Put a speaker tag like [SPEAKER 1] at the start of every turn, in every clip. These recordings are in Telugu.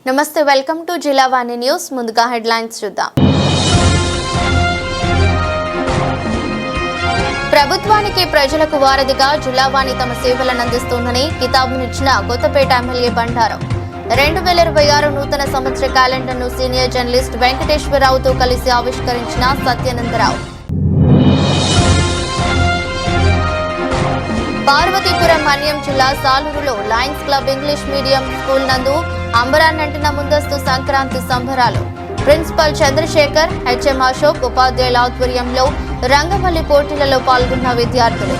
[SPEAKER 1] నమస్తే, వెల్కమ్ టు జిల్లావాణి న్యూస్. ముందుగా హెడ్లైన్స్ చూద్దాం. ప్రభుత్వానికి ప్రజలకు వారధిగా జిల్లావాణి తమ సేవలను అందిస్తోందని కితాబునిచ్చిన కొత్తపేట ఎమ్మెల్యే బండారు. 2026 నూతన సంవత్సర క్యాలెండర్ను సీనియర్ జర్నలిస్ట్ వెంకటేశ్వరరావుతో కలిసి ఆవిష్కరించిన సత్యానందరావు. పార్వతీపురం మన్యం జిల్లా సాలూరులో Lions club English medium school నందు అంబరాన్నంటిన ముందస్తు సంక్రాంతి సంబరాలు. ప్రిన్సిపల్ చంద్రశేఖర్, హెచ్ఎం అశోక్ ఉపాధ్యాయుల ఆధ్వర్యంలో రంగవల్లి పోటీలలో పాల్గొన్న విద్యార్థులు.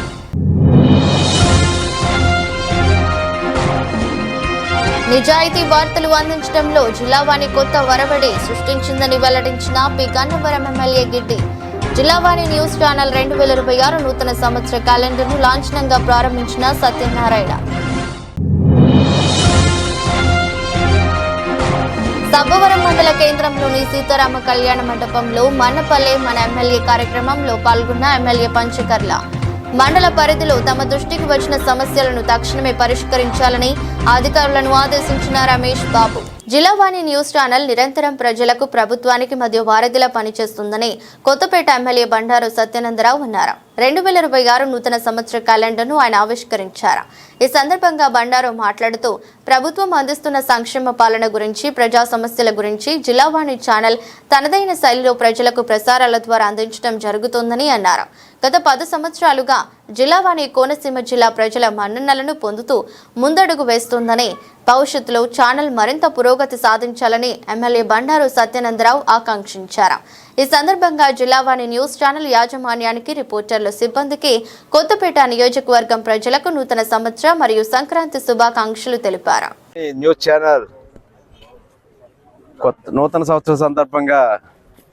[SPEAKER 1] నిజాయితీ వార్తలు అందించడంలో జిల్లావాణి కొత్త వరవడి సృష్టించిందని వెల్లడించిన P Gannavaram MLA Giddi. Jillavani news channel 2026 నూతన సంవత్సర క్యాలెండర్ను లాంఛనంగా ప్రారంభించిన సత్యనారాయణ. సబ్బవరం మండల కేంద్రంలోని సీతారామ కళ్యాణ మండపంలో మన్నపల్లె మన ఎమ్మెల్యే కార్యక్రమంలో పాల్గొన్న ఎమ్మెల్యే పంచకర్ల. మండల పరిధిలో తమ దృష్టికి వచ్చిన సమస్యలను తక్షణమే పరిష్కరించాలని అధికారులను ఆదేశించిన రమేష్ బాబు. జిల్లావాణి న్యూస్ ఛానల్ నిరంతరం ప్రజలకు, ప్రభుత్వానికి మధ్య వారధిలా పనిచేస్తుందని కొత్తపేట ఎమ్మెల్యే బండారు సత్యానందరావు అన్నారు. 2026 నూతన సంవత్సర క్యాలెండర్ను ఆయన ఆవిష్కరించారు. ఈ సందర్భంగా బండారు మాట్లాడుతూ ప్రభుత్వం అందిస్తున్న సంక్షేమ పాలన గురించి, ప్రజా సమస్యల గురించి జిల్లావాణి ఛానల్ తనదైన శైలిలో ప్రజలకు ప్రసారాల ద్వారా అందించడం జరుగుతోందని అన్నారు. గత 10 సంవత్సరాలుగా జిల్లావాణి కోనసీమ జిల్లా ప్రజల మన్ననలను పొందుతూ ముందడుగు వేస్తోందని, భవిష్యత్తులో ఛానల్ మరింత పురోగతి సాధించాలని ఎమ్మెల్యే బండారు సత్యానందరావు ఆకాంక్షించారు. ఈ సందర్భంగా జిల్లావాణి న్యూస్ ఛానల్ యాజమాన్యానికి, రిపోర్టర్లు, సిబ్బందికి, కొత్తపేట నియోజకవర్గం ప్రజలకు నూతన సంవత్సర మరియు సంక్రాంతి శుభాకాంక్షలు తెలిపారు.
[SPEAKER 2] న్యూస్ ఛానల్ నూతన సంవత్సరం సందర్భంగా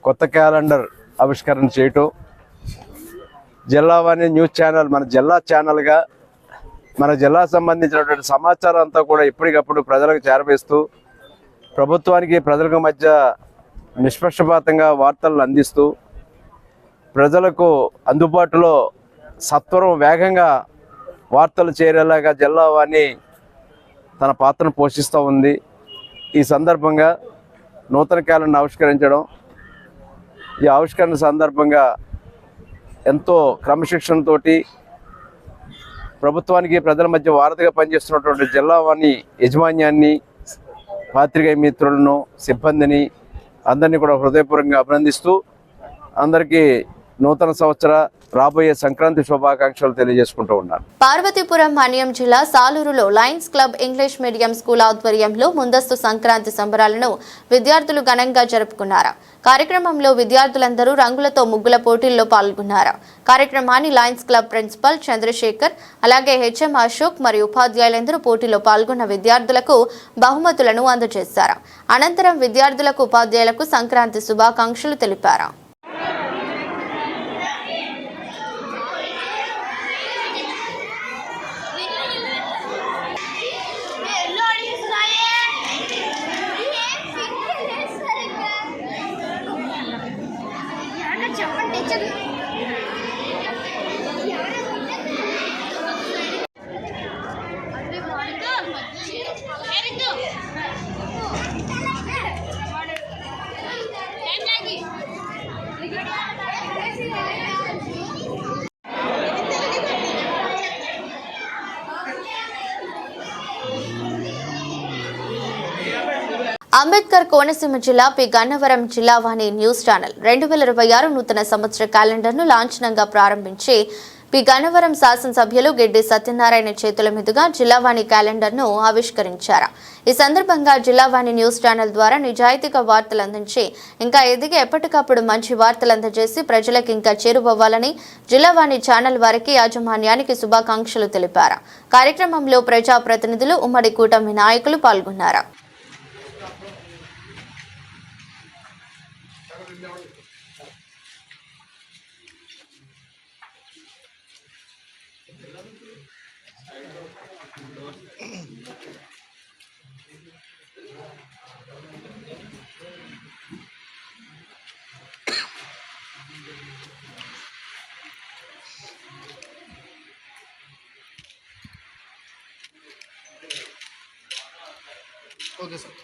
[SPEAKER 2] కొత్త క్యాలెండర్ ఆవిష్కరణ చేయటం, జిల్లావాణి న్యూస్ ఛానల్ మన జిల్లా ఛానల్గా మన జిల్లా సంబంధించినటువంటి సమాచారం అంతా కూడా ఎప్పటికప్పుడు ప్రజలకు చేరవేస్తూ ప్రభుత్వానికి ప్రజలకు మధ్య నిష్పక్షపాతంగా వార్తలను అందిస్తూ ప్రజలకు అందుబాటులో సత్వరం వేగంగా వార్తలు చేరేలాగా జిల్లావాణి తన పాత్రను పోషిస్తూ ఉంది. ఈ సందర్భంగా నూతన క్యాలెండర్ ఆవిష్కరించడం, ఈ ఆవిష్కరణ సందర్భంగా ఎంతో క్రమశిక్షణతోటి ప్రభుత్వానికి ప్రజల మధ్య వారధిగా పనిచేస్తున్నటువంటి జిల్లావాణి యాజమాన్యాన్ని, పాత్రికేయ మిత్రులను, సిబ్బందిని అందరినీ కూడా హృదయపూర్వకంగా అభినందిస్తూ అందరికీ నూతన సంవత్సర రాబోయే సంక్రాంతి శుభాకాంక్షలు తెలియజేసుకుంటూ ఉన్నారు.
[SPEAKER 1] పార్వతీపురం మన్యం జిల్లా సాలూరులో Lions club English medium school ఆధ్వర్యంలో ముందస్తు సంక్రాంతి సంబరాలను విద్యార్థులు ఘనంగా జరుపుకున్నారు. కార్యక్రమంలో విద్యార్థులందరూ రంగులతో ముగ్గుల పోటీల్లో పాల్గొన్నారు. కార్యక్రమాన్ని లయన్స్ క్లబ్ ప్రిన్సిపల్ చంద్రశేఖర్, అలాగే హెచ్ఎం అశోక్ మరియు ఉపాధ్యాయులందరూ పోటీలో పాల్గొన్న విద్యార్థులకు బహుమతులను అందజేశారు. అనంతరం విద్యార్థులకు, ఉపాధ్యాయులకు సంక్రాంతి శుభాకాంక్షలు తెలిపారు. అంబేద్కర్ కోనసీమ జిల్లా P Gannavaram Jillavani news channel 2026 నూతన సంవత్సర క్యాలెండర్ను లాంఛనంగా ప్రారంభించి పి గన్నవరం శాసనసభ్యులు గిడ్డి సత్యనారాయణ చేతుల మీదుగా జిల్లావాణి క్యాలెండర్ను ఆవిష్కరించారు. ఈ సందర్భంగా జిల్లావాణి న్యూస్ ఛానల్ ద్వారా నిజాయితీగా వార్తలు అందించి ఇంకా ఎదిగి ఎప్పటికప్పుడు మంచి వార్తలు అందజేసి ప్రజలకు ఇంకా చేరువవ్వాలని జిల్లావాణి ఛానల్ వారికి, యాజమాన్యానికి శుభాకాంక్షలు తెలిపారు. కార్యక్రమంలో ప్రజాప్రతినిధులు, ఉమ్మడి కూటమి నాయకులు పాల్గొన్నారు.
[SPEAKER 3] Okay sir.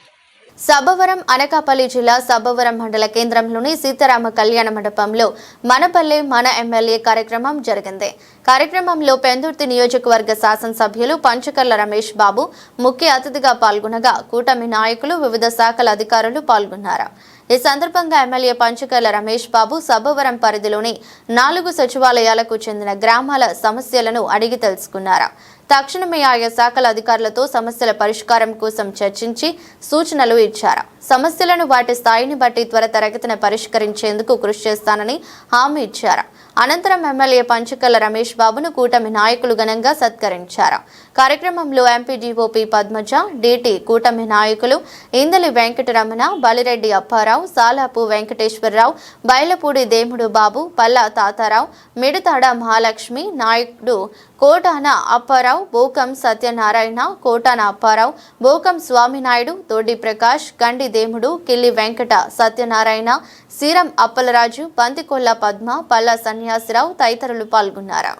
[SPEAKER 1] సబ్బవరం అనకాపల్లి జిల్లా సబ్బవరం మండల కేంద్రంలోని సీతారామ కళ్యాణ మండపంలో మనపల్లె మన ఎమ్మెల్యే కార్యక్రమం జరిగింది. కార్యక్రమంలో పెందుర్తి నియోజకవర్గ శాసనసభ్యులు పంచకర్ల రమేష్ బాబు ముఖ్య అతిథిగా పాల్గొనగా కూటమి నాయకులు వివిధ శాఖల అధికారులు పాల్గొన్నారు. ఈ సందర్భంగా ఎమ్మెల్యే పంచకర్ల రమేష్ బాబు సబ్బవరం పరిధిలోని 4 సచివాలయాలకు చెందిన గ్రామాల సమస్యలను అడిగి తెలుసుకున్నారు. తక్షణమే ఆయా శాఖల అధికారులతో సమస్యల పరిష్కారం కోసం చర్చించి సూచనలు ఇచ్చారు. సమస్యలను వాటి స్థాయిని బట్టి త్వరితగతిన పరిష్కరించేందుకు కృషి చేస్తానని హామీ ఇచ్చారు. అనంతరం ఎమ్మెల్యే పంచకర్ల రమేష్ బాబును కూటమి నాయకులు ఘనంగా సత్కరించారు. కార్యక్రమంలో ఎంపీడీఓపీ పద్మజ, డిటి కూటమి నాయకులు ఇందలి వెంకటరమణ, బలిరెడ్డి అప్పారావు, సాలాపు వెంకటేశ్వరరావు, బైలపూడి దేముడు బాబు, పల్లా తాతారావు, మిడతాడ మహాలక్ష్మి, నాయుడు కోటాన అప్పారావు, బోకం సత్యనారాయణ, కోటాన అప్పారావు, బోకం స్వామినాయుడు, తోడి ప్రకాష్, గండి దేముడు, కిల్లి వెంకట సత్యనారాయణ, సీరం అప్పలరాజు, బంతికొల్ల పద్మ, పల్లా సన్యాసిరావు తదితరులు పాల్గొన్నారు.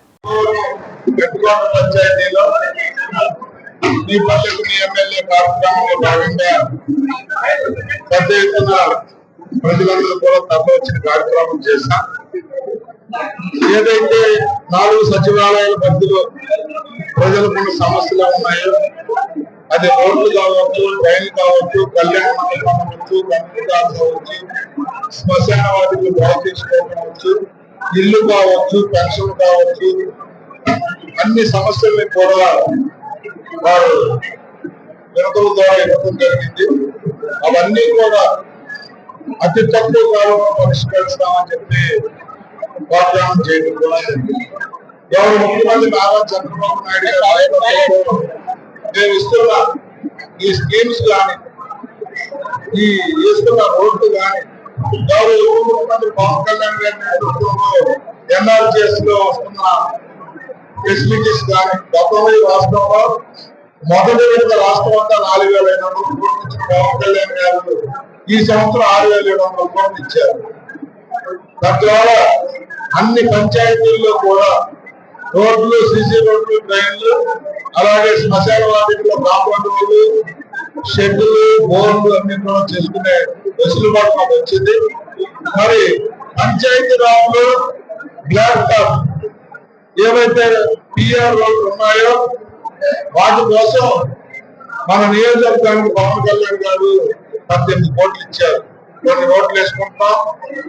[SPEAKER 3] ఏదైతే 4 సచివాలయాల పరిధిలో ప్రజలకు సమస్యలు ఉన్నాయో అది రోడ్లు కావచ్చు, రైలు కావచ్చు, కళ్యాణ మండపం కావచ్చు, కంప్యూటర్ కావచ్చు, శ్మశాన వాటికి బాగు చేసుకోవచ్చు, ఇల్లు కావచ్చు, పెన్షన్ కావచ్చు, అన్ని సమస్యల్ని కూడా వారు వినతుల ద్వారా ఇవ్వడం జరిగింది. అవన్నీ కూడా అతి తక్కువ కాలంలో పరిష్కరిస్తామని చెప్పి వాగ్దానం చేయడం కూడా గౌరవ ముఖ్యమంత్రి నారా చంద్రబాబు నాయుడు గారు మేము ఇస్తున్న ఈ స్కీమ్స్ కానీ, ఈ ఇస్తున్న రోడ్లు కానీ గౌరవ ముఖ్యమంత్రి పవన్ కళ్యాణ్ గారి నేతృత్వంలో ఎన్ఆర్జీఎస్ లో వస్తున్న ఫెసిలిటీస్ కానీ, గతంలో ఈ రాష్ట్రంలో మొదటి విడత రాష్ట్రం అంతా 4,500 కోట్లు ఇచ్చిన పవన్ కళ్యాణ్ గారు ఈ సంవత్సరం 6,700 కోట్లు ఇచ్చారు. తద్వారా అన్ని పంచాయతీల్లో కూడా రోడ్లు, సీసీ రోడ్లు, డ్రైన్లు, అలాగే శ్మశాన వాటిలో కాంపౌండ్ రోడ్లు, షెడ్లు, బోర్లు అన్ని కూడా చేసుకునే వెసులుబాటు మాకు వచ్చింది. మరి పంచాయతీ రాజులో బ్లాక్ టాప్ ఏవైతే పిఆర్ రోడ్లు ఉన్నాయో వాటి కోసం మన నియోజకవర్గానికి పవన్ కళ్యాణ్ గారు 18 కోట్లు ఇచ్చారు. కొన్ని రోడ్లు వేసుకుంటాం,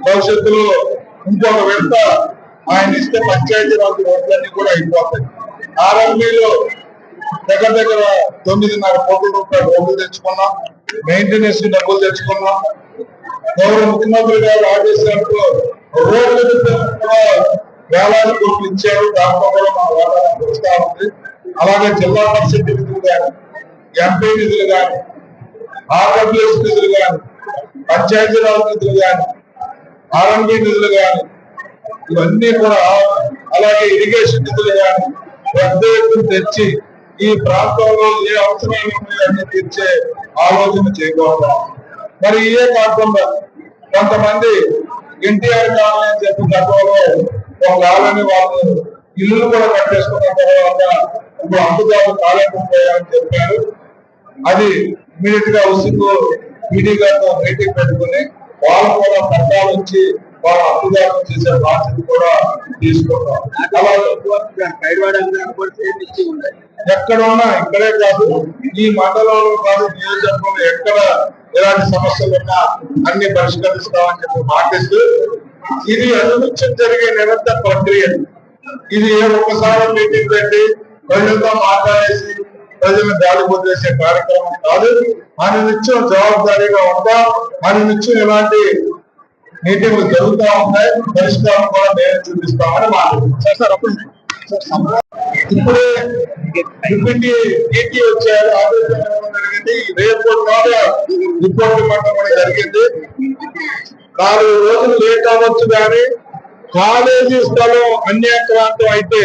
[SPEAKER 3] భవిష్యత్తులో ఇంకొక విడత ఆయన ఇస్తే పంచాయతీ రాజు రోడ్లన్నీ కూడా అయిపోతాయి. ఆర్ఎంబీలో దగ్గర 9.5 కోట్ల రూపాయలు రోడ్లు తెచ్చుకున్నాం, మెయింటెనెన్స్ డబ్బులు తెచ్చుకున్నాం. గౌరవ ముఖ్యమంత్రి గారు ఆదేశాలతో రోడ్లు కూడా వేలాది కోట్లు ఇచ్చారు. దాంట్లో కూడా మన వాటాన్ని వస్తా ఉంది. అలాగే జిల్లా పరిషత్ నిధులు కానీ, ఎంపీ నిధులు కానీ, ఆర్డబ్ల్యూఎస్ నిధులు కానీ, పంచాయతీరాజ్ నిధులు కానీ, ఆర్ఎంబీ నిధులు కానీ, ఇవన్నీ కూడా, అలాగే ఇరిగేషన్ నిధులు కానీ పెద్ద ఎత్తున తెచ్చి ఈ ప్రాంతంలో ఏ అవసరాలు ఉన్నాయని తీర్చే ఆలోచన చేయబోతున్నాం. మరి ఇవే కాకుండా కొంతమంది ఎన్టీఆర్ కాలనీ అని చెప్పి గతంలో ఒక కాలనీ వాళ్ళు ఇల్లు కూడా కట్టేసుకున్న తర్వాత ఇప్పుడు అందుబాటు కాలేకపోయారని చెప్పారు. అది ఇమీడియట్ గా ఉసికు పీడీ గారితో మీటింగ్ పెట్టుకుని వాళ్ళు కూడా పట్టాలు వచ్చి వాళ్ళ అప్పుదారులు చేసే బాధ్యత కూడా తీసుకుంటాం. ఎక్కడ ఉన్నా ఇక్కడే కాదు, ఈ మండలంలో కాదు, నియోజకవర్గంలో ఎక్కడ ఎలాంటి సమస్యలు ఉన్నా అన్ని పరిష్కరిస్తామని చెప్పి మాటిస్తూ, ఇది అనునిత్యం జరిగే నిరంతర ప్రక్రియ. ఇది ఒక్కసారి మీటింగ్ పెట్టి ప్రజలతో మాట్లాడేసి ప్రజలను గాలి వదిలేసే కార్యక్రమం కాదు. అనునిత్యం జవాబుదారీగా ఉంటాం. అనునిత్యం ఇలాంటి మీటింగ్లు జరుగుతూ ఉంటాయి. పరిష్కారం కూడా నేను చూపిస్తామని మాట్లాడుతున్నాం. ఇప్పుడే డిప్యూటీ టీటీ వచ్చారు, ఆదేశం జరిగింది. రేపు రిపోర్ట్ ఇవ్వడం జరిగింది. 4 రోజులు లేట్ అవ్వచ్చు, కానీ కాలేజీ స్థలం అన్యాక్రాంతం అయితే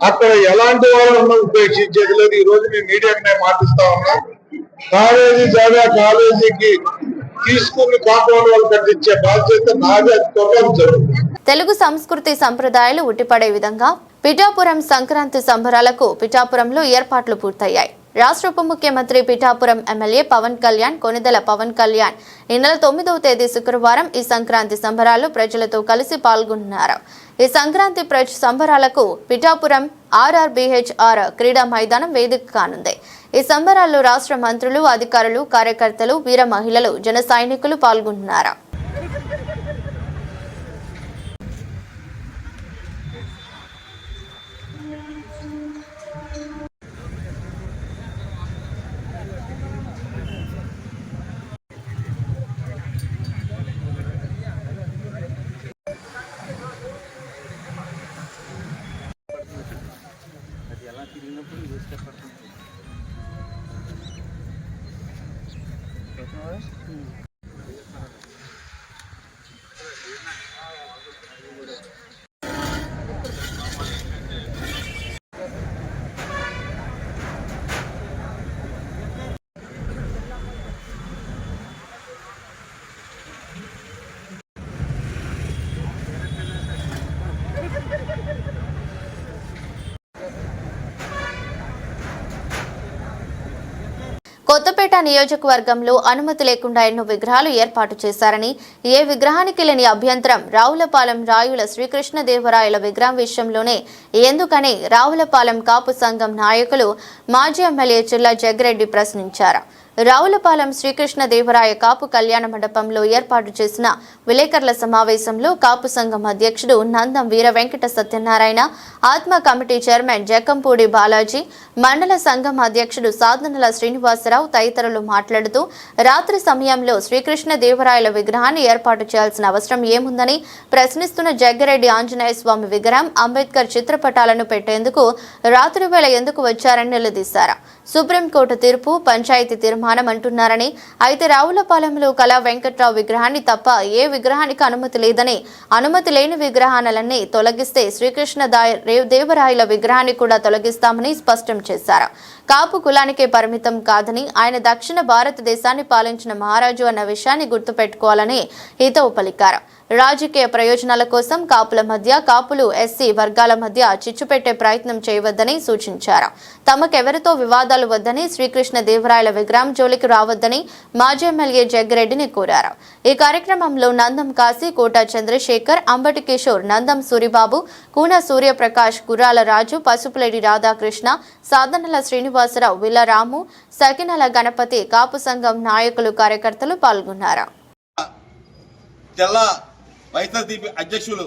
[SPEAKER 3] అక్కడ ఎలాంటి వాళ్ళను ఉపేక్షించేది లేదు. ఈ రోజు మేము మీడియాకి నేను మాటిస్తా ఉన్నా. కాలేజీ జాగా కాలేజీకి తీసుకుని కాంపౌండ్ వాళ్ళు కట్టించే బాధ్యత నాదే. జరుగుతుంది.
[SPEAKER 1] తెలుగు సంస్కృతి సంప్రదాయాలు ఉట్టిపడే విధంగా పిఠాపురం సంక్రాంతి సంబరాలకు పిఠాపురంలో ఏర్పాట్లు పూర్తయ్యాయి. రాష్ట్ర ఉప ముఖ్యమంత్రి పిఠాపురం ఎమ్మెల్యే పవన్ కళ్యాణ్ కొనిదెల పవన్ కళ్యాణ్ ఈ నెల 9వ తేదీ శుక్రవారం ఈ సంక్రాంతి సంబరాల్లో ప్రజలతో కలిసి పాల్గొన్నారు. ఈ సంక్రాంతి సంబరాలకు పిఠాపురం RRBHR క్రీడా మైదానం వేదిక కానుంది. ఈ సంబరాల్లో రాష్ట్ర మంత్రులు, అధికారులు, కార్యకర్తలు, వీర మహిళలు, జన సైనికులు పాల్గొన్నారు. కొత్తపేట నియోజకవర్గంలో అనుమతి లేకుండా ఎన్నో విగ్రహాలు ఏర్పాటు చేశారని, ఏ విగ్రహానికి లేని అభ్యంతరం రావులపాలెం రాయుల శ్రీకృష్ణదేవరాయల విగ్రహం విషయంలోనే ఎందుకని రావులపాలెం కాపు సంఘం నాయకులు మాజీ ఎమ్మెల్యే చిల్లా జగ్గిరెడ్డి ప్రశ్నించారు. రావులపాలెం శ్రీకృష్ణదేవరాయ కాపు కళ్యాణ మండపంలో ఏర్పాటు చేసిన విలేకరుల సమావేశంలో కాపు సంఘం అధ్యక్షుడు నందం వీర వెంకట సత్యనారాయణ, ఆత్మ కమిటీ చైర్మన్ జకంపూడి బాలాజీ, మండల సంఘం అధ్యక్షుడు సాధనల శ్రీనివాసరావు తదితరులు మాట్లాడుతూ రాత్రి సమయంలో శ్రీకృష్ణదేవరాయల విగ్రహాన్ని ఏర్పాటు చేయాల్సిన అవసరం ఏముందని ప్రశ్నిస్తున్న జగ్గిరెడ్డి ఆంజనేయ స్వామి విగ్రహం, అంబేద్కర్ చిత్రపటాలను పెట్టేందుకు రాత్రి వేళ ఎందుకు వచ్చారని నిలదీశారు. సుప్రీంకోర్టు తీర్పు పంచాయతీ తీర్మానం అంటున్నారని, అయితే రావులపాలెంలో కళా వెంకట్రావు విగ్రహాన్ని తప్ప ఏ విగ్రహానికి అనుమతి లేదని, అనుమతి లేని విగ్రహాలన్నీ తొలగిస్తే శ్రీకృష్ణ దేవరాయల విగ్రహాన్ని కూడా తొలగిస్తామని స్పష్టం చేశారు. కాపు కులానికే పరిమితం కాదని, ఆయన దక్షిణ భారతదేశాన్ని పాలించిన మహారాజు అన్న విషయాన్ని గుర్తుపెట్టుకోవాలని హితవు పలికారు. రాజకీయ ప్రయోజనాల కోసం కాపుల మధ్య, కాపులు ఎస్సీ వర్గాల మధ్య చిచ్చు పెట్టే ప్రయత్నం చేయవద్దని సూచించారు. తమకెవరితో వివాదాలు వద్దని, శ్రీకృష్ణ దేవరాయల విగ్రహం జోలికి రావద్దని మాజీ ఎమ్మెల్యే జగ్గిరెడ్డిని కోరారు. ఈ కార్యక్రమంలో నందం కాశీ, కోట చంద్రశేఖర్, అంబటి కిషోర్, నందం సూరిబాబు, కూన సూర్యప్రకాష్, గుర్రాల రాజు, పసుపులేడి రాధాకృష్ణ, సాధనల శ్రీనివాసరావు, విల్లరాము, సకినల గణపతి, కాపు సంఘం నాయకులు, కార్యకర్తలు పాల్గొన్నారు.
[SPEAKER 4] వైఎస్ఆర్సీపీ అధ్యక్షులు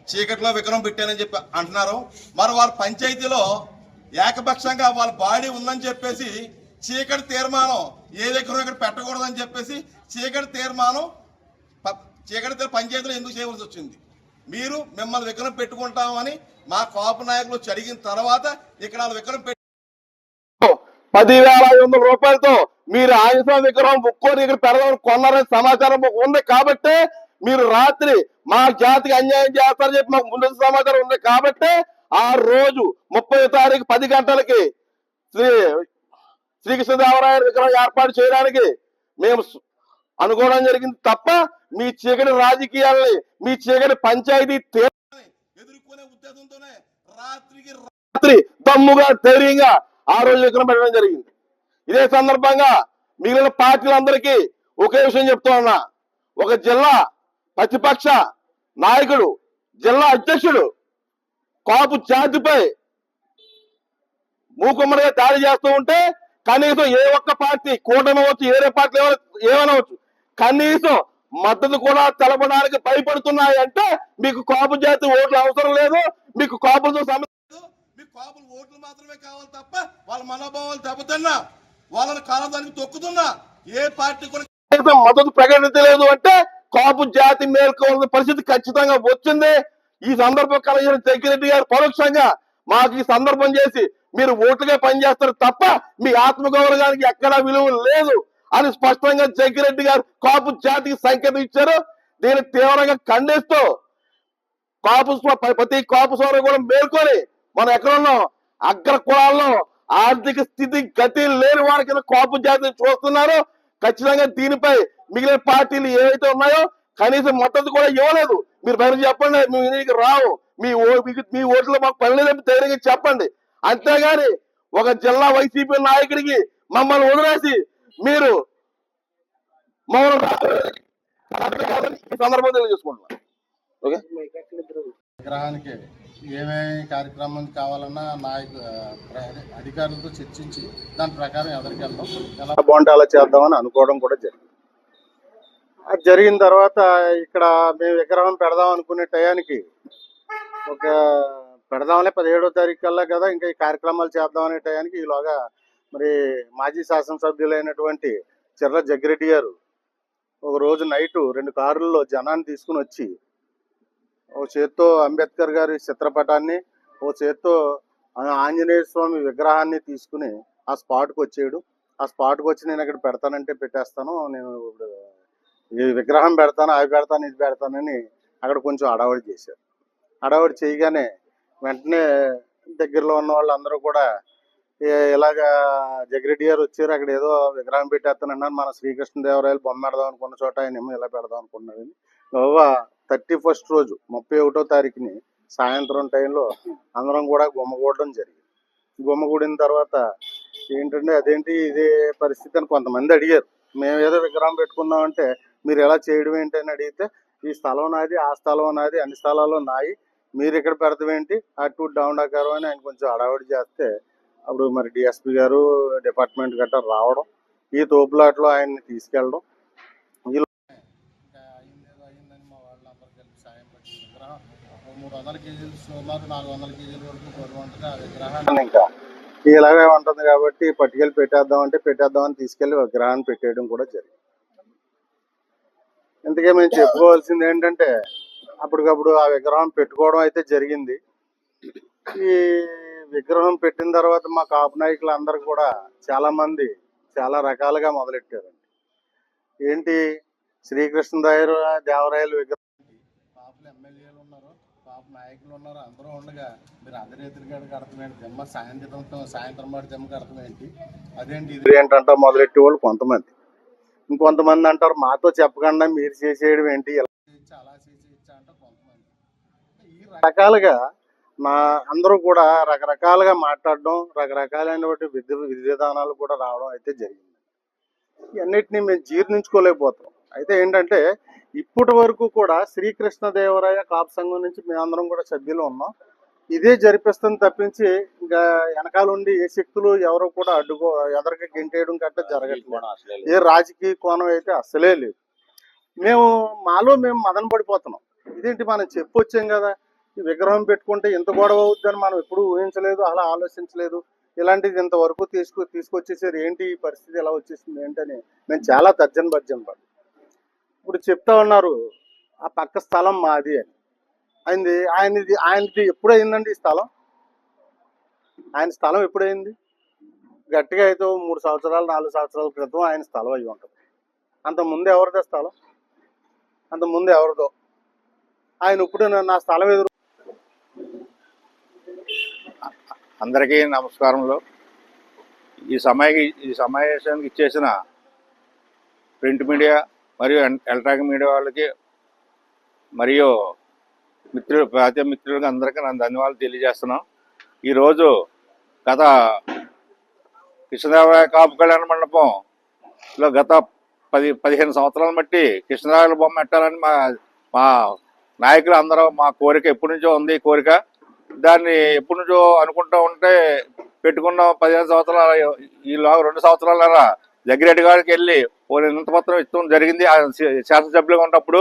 [SPEAKER 4] చీకట్లో విగ్రహం పెట్టానని చెప్పి అంటున్నారు. మరి వారి పంచాయతీలో ఏకపక్షంగా వాళ్ళ బాడీ ఉందని చెప్పేసి చీకటి తీర్మానం ఏ విగ్రహం ఇక్కడ పెట్టకూడదని చెప్పేసి చీకటి తీర్మానం పంచాయతీలో ఎందుకు చేయవలసి వచ్చింది? మీరు మిమ్మల్ని విగ్రహం పెట్టుకుంటామని మా కాపు నాయకులు అడిగిన తర్వాత ఇక్కడ వాళ్ళ విగ్రహం
[SPEAKER 3] 10,500 రూపాయలతో మీరు ఆంజనేయ విగ్రహం ఒక్కోటి ఇక్కడ పెడదామని కొన్నారని సమాచారం ఉంది. కాబట్టి మీరు రాత్రి మా జాతికి అన్యాయం చేస్తారని చెప్పి మాకు ముందు సమాచారం ఉంది. కాబట్టి ఆ రోజు 30వ తారీఖు 10 గంటలకి శ్రీకృష్ణదేవరాయ విగ్రహం ఏర్పాటు చేయడానికి మేము అనుకోవడం జరిగింది తప్ప మీ చీకటి రాజకీయాలని, మీ చీకటి పంచాయతీ
[SPEAKER 4] ఎదుర్కొనే ఉద్దేశంతోనే
[SPEAKER 3] రాత్రి దమ్ముగా ధైర్యంగా ఆ రోజు విగ్రహం పెట్టడం జరిగింది. ఇదే సందర్భంగా మిగిలిన పార్టీలందరికీ ఒకే విషయం చెప్తా ఉన్నా. ఒక జిల్లా ప్రతిపక్ష నాయకుడు, జిల్లా అధ్యక్షుడు కాపు జాతిపై మూకుమ్మడిగా దాడి చేస్తూ ఉంటే కనీసం ఏ ఒక్క పార్టీ కూటమి అవచ్చు, ఏరే పార్టీ ఏమనవచ్చు, కనీసం మద్దతు కూడా తెలపడానికి భయపడుతున్నాయి. అంటే మీకు కాపు జాతి ఓట్లు అవసరం లేదు, మీకు కాపులతో సమస్య,
[SPEAKER 4] మీకు కాపులు ఓట్లు మాత్రమే కావాలి తప్ప వాళ్ళ మనోభావాలు దెబ్బతిన్నా, వాళ్ళని కాలదానికి తొక్కుతున్నా ఏ పార్టీ కూడా
[SPEAKER 3] మద్దతు ప్రకటించలేదు. అంటే కాపు జాతి మేల్కోవాల్సిన పరిస్థితి ఖచ్చితంగా వచ్చింది. ఈ సందర్భం కలిగిన జగ్గిరెడ్డి గారు పరోక్షంగా మాకు ఈ సందర్భం చేసి మీరు ఓట్లుగా పనిచేస్తారు తప్ప మీ ఆత్మగౌరవానికి ఎక్కడా విలువ లేదు అని స్పష్టంగా జగ్గిరెడ్డి గారు కాపు జాతికి సంకేతం ఇచ్చారు. దీన్ని తీవ్రంగా ఖండిస్తూ ప్రతి కాపు సోదరు కూడా మేల్కొని మనం ఎక్కడున్నాం, అగ్ర కులాల్లో ఆర్థిక స్థితి గతి లేని వారికి కాపు జాతిని చూస్తున్నారు. ఖచ్చితంగా దీనిపై మిగిలిన పార్టీలు ఏవైతే ఉన్నాయో కనీసం మద్దతు కూడా ఇవ్వలేదు. మీరు బయట చెప్పండి, మేము ఇంటికి రావు, మీ ఓట్లు మాకు పని లేదని ధైర్యంగా చెప్పండి. అంతేగాని ఒక జిల్లా వైసీపీ నాయకుడికి మమ్మల్ని వదిలేసి మీరు మౌనం ఈ సందర్భం తెలియజేసుకుంటున్నాం. ఓకే,
[SPEAKER 5] విగ్రహానికి ఏమేమి కార్యక్రమం కావాలన్నా అధికారులతో చర్చించి దాని ప్రకారం ఎదురికి వెళ్దాం, ఎలా బాగుంటే అలా చేద్దామని అనుకోవడం కూడా జరిగింది. అది జరిగిన తర్వాత ఇక్కడ మేము విగ్రహం పెడదాం అనుకునే టయానికి పెడదామనే 17వ తారీఖు కల్లా కదా ఇంకా ఈ కార్యక్రమాలు చేద్దామనే టయానికి ఈలోగా మరి మాజీ శాసనసభ్యులైనటువంటి చిర్ల జగ్గిరెడ్డి గారు ఒక రోజు నైటు 2 కార్లలో జనాన్ని తీసుకుని వచ్చి ఓ చేత్తో అంబేద్కర్ గారి చిత్రపటాన్ని, ఓ చేత్తో ఆంజనేయ స్వామి విగ్రహాన్ని తీసుకుని ఆ స్పాట్కి వచ్చేయడు. ఆ స్పాట్కి వచ్చి నేను ఇక్కడ పెడతానంటే పెట్టేస్తాను, నేను ఈ విగ్రహం పెడతాను, అవి పెడతాను, ఇది పెడతానని అక్కడ కొంచెం హడావడి చేశారు. హడావడి చేయగానే వెంటనే దగ్గరలో ఉన్న వాళ్ళందరూ కూడా ఇలాగా జగ్గిరెడ్డి గారు వచ్చారు, అక్కడ ఏదో విగ్రహం పెట్టేస్తానన్నారు, మన శ్రీకృష్ణదేవరాయలు బొమ్మ పెడదాం అనుకున్న చోట ఆయన ఏమో ఇలా పెడదాం అనుకున్నారని 31st రోజు 31వ తారీఖుని సాయంత్రం టైంలో అందరం కూడా గుమ్మగూడడం జరిగింది. గుమ్మగూడిన తర్వాత ఏంటంటే అదేంటి ఇదే పరిస్థితి అని కొంతమంది అడిగారు. మేము ఏదో విగ్రహం పెట్టుకుందామంటే మీరు ఎలా చేయడం ఏంటి అని అడిగితే ఈ స్థలం నాది, ఆ స్థలం నాది, అన్ని స్థలాల్లో నాయి, మీరు ఇక్కడ పెడతాం ఏంటి అటు డౌండాకారం అని ఆయన కొంచెం హడావిడి చేస్తే అప్పుడు మరి డిఎస్పీ గారు డిపార్ట్మెంట్ గట్రా రావడం, ఈ తోపులాట్లో ఆయన్ని తీసుకెళ్ళడం, అయిందని మా వాళ్ళందరూ కలిపి సాయం పట్టి విగ్రహం 300 కేజీలు సుమారు 400 కేజీల వరకు బరువు ఉంటుంది. ఆ విగ్రహాన్ని ఇంకా ఇలాగే ఉంటుంది కాబట్టి పట్టుకెళ్ళి పెట్టేద్దామని తీసుకెళ్లి విగ్రహాన్ని పెట్టేయడం కూడా జరిగింది. ఇంతకే మేము చెప్పుకోవాల్సింది ఏంటంటే అప్పటికప్పుడు ఆ విగ్రహం పెట్టుకోవడం అయితే జరిగింది. ఈ విగ్రహం పెట్టిన తర్వాత మా కాపు నాయకులు అందరూ కూడా చాలా మంది చాలా రకాలుగా మొదలెట్టారండి. ఏంటి శ్రీకృష్ణదేవరాయలు విగ్రహం కాపులు ఎమ్మెల్యేలు ఉన్నారు, కాపు నాయకులు ఉన్నారు, అందరూ ఉండగా మీరు అర్ధరేతులు గడికి అర్థమేంటి జమ్మ సాయంత్రం పాటు జమ్మకి అర్థమేంటి అదేంటి ఇది ఏంటంటే మొదలెట్టే వాళ్ళు కొంతమంది, ఇంకొంతమంది అంటారు మాతో చెప్పకుండా మీరు చేసేయడం ఏంటి ఇలా అలా చేసేయచ్చా అంటారు కొంతమంది. ఈ రకాలుగా అందరూ కూడా రకరకాలుగా మాట్లాడడం, రకరకాలైనటువంటి విధానాలు కూడా రావడం అయితే జరిగింది. ఇవన్నిటిని మేము జీర్ణించుకోలేకపోతాం. అయితే ఏంటంటే ఇప్పటి వరకు కూడా శ్రీకృష్ణదేవరాయ కాపు సంఘం నుంచి మేమందరం కూడా సభ్యులు ఉన్నాం. ఇదే జరిపిస్తుంది తప్పించి ఇంకా వెనకాల ఉండి ఏ శక్తులు ఎవరు కూడా ఎదరికి గెంటేయడం గట్రా జరగట్లేదు. ఏ రాజకీయ కోణం అయితే అసలే లేదు. మాలో మేము మదన పడిపోతున్నాం. ఇదేంటి మనం చెప్పొచ్చాం కదా, ఈ విగ్రహం పెట్టుకుంటే ఇంత గొడవ అవుద్దని మనం ఎప్పుడు ఊహించలేదు, అలా ఆలోచించలేదు. ఇలాంటిది ఇంతవరకు తీసుకొచ్చేసారు, ఏంటి ఈ పరిస్థితి ఎలా వచ్చేసింది ఏంటని మేము చాలా తర్జన భర్జన పడి ఇప్పుడు చెప్తా ఉన్నారు ఆ పక్క స్థలం మాది అని. ఆయనది ఎప్పుడైందండి ఈ స్థలం? ఆయన స్థలం ఎప్పుడైంది? గట్టిగా అయితే 3 సంవత్సరాలు 4 సంవత్సరాల క్రితం ఆయన స్థలం అయి ఉంటుంది. అంతకుముందు ఎవరిదో స్థలం, అంతకుముందు ఎవరిదో. ఆయన ఇప్పుడు నా స్థలం ఎదురు.
[SPEAKER 6] అందరికీ నమస్కారములు. ఈ సమావేశానికి ఇచ్చేసిన ప్రింట్ మీడియా మరియు ఎలక్ట్రానిక్ మీడియా వాళ్ళకి మరియు పార్టీ మిత్రులకి అందరికీ నేను ధన్యవాదాలు తెలియజేస్తున్నాం. ఈరోజు గత కృష్ణదేవరాయ కాపు కళ్యాణ మండపంలో గత 15 సంవత్సరాల బట్టి కృష్ణదేవరాయల బొమ్మ పెట్టాలని మా నాయకులు అందరూ మా కోరిక ఎప్పటి నుంచో ఉంది. కోరిక దాన్ని ఎప్పటి నుంచో అనుకుంటూ ఉంటే పెట్టుకున్న 15 సంవత్సరాలు ఈలోగా 2 సంవత్సరాల జగ్గిరెడ్డి గారికి వెళ్ళి ఓ వినతిపత్రం ఇచ్చడం జరిగింది శాసనసభ్యులుగా ఉన్నప్పుడు.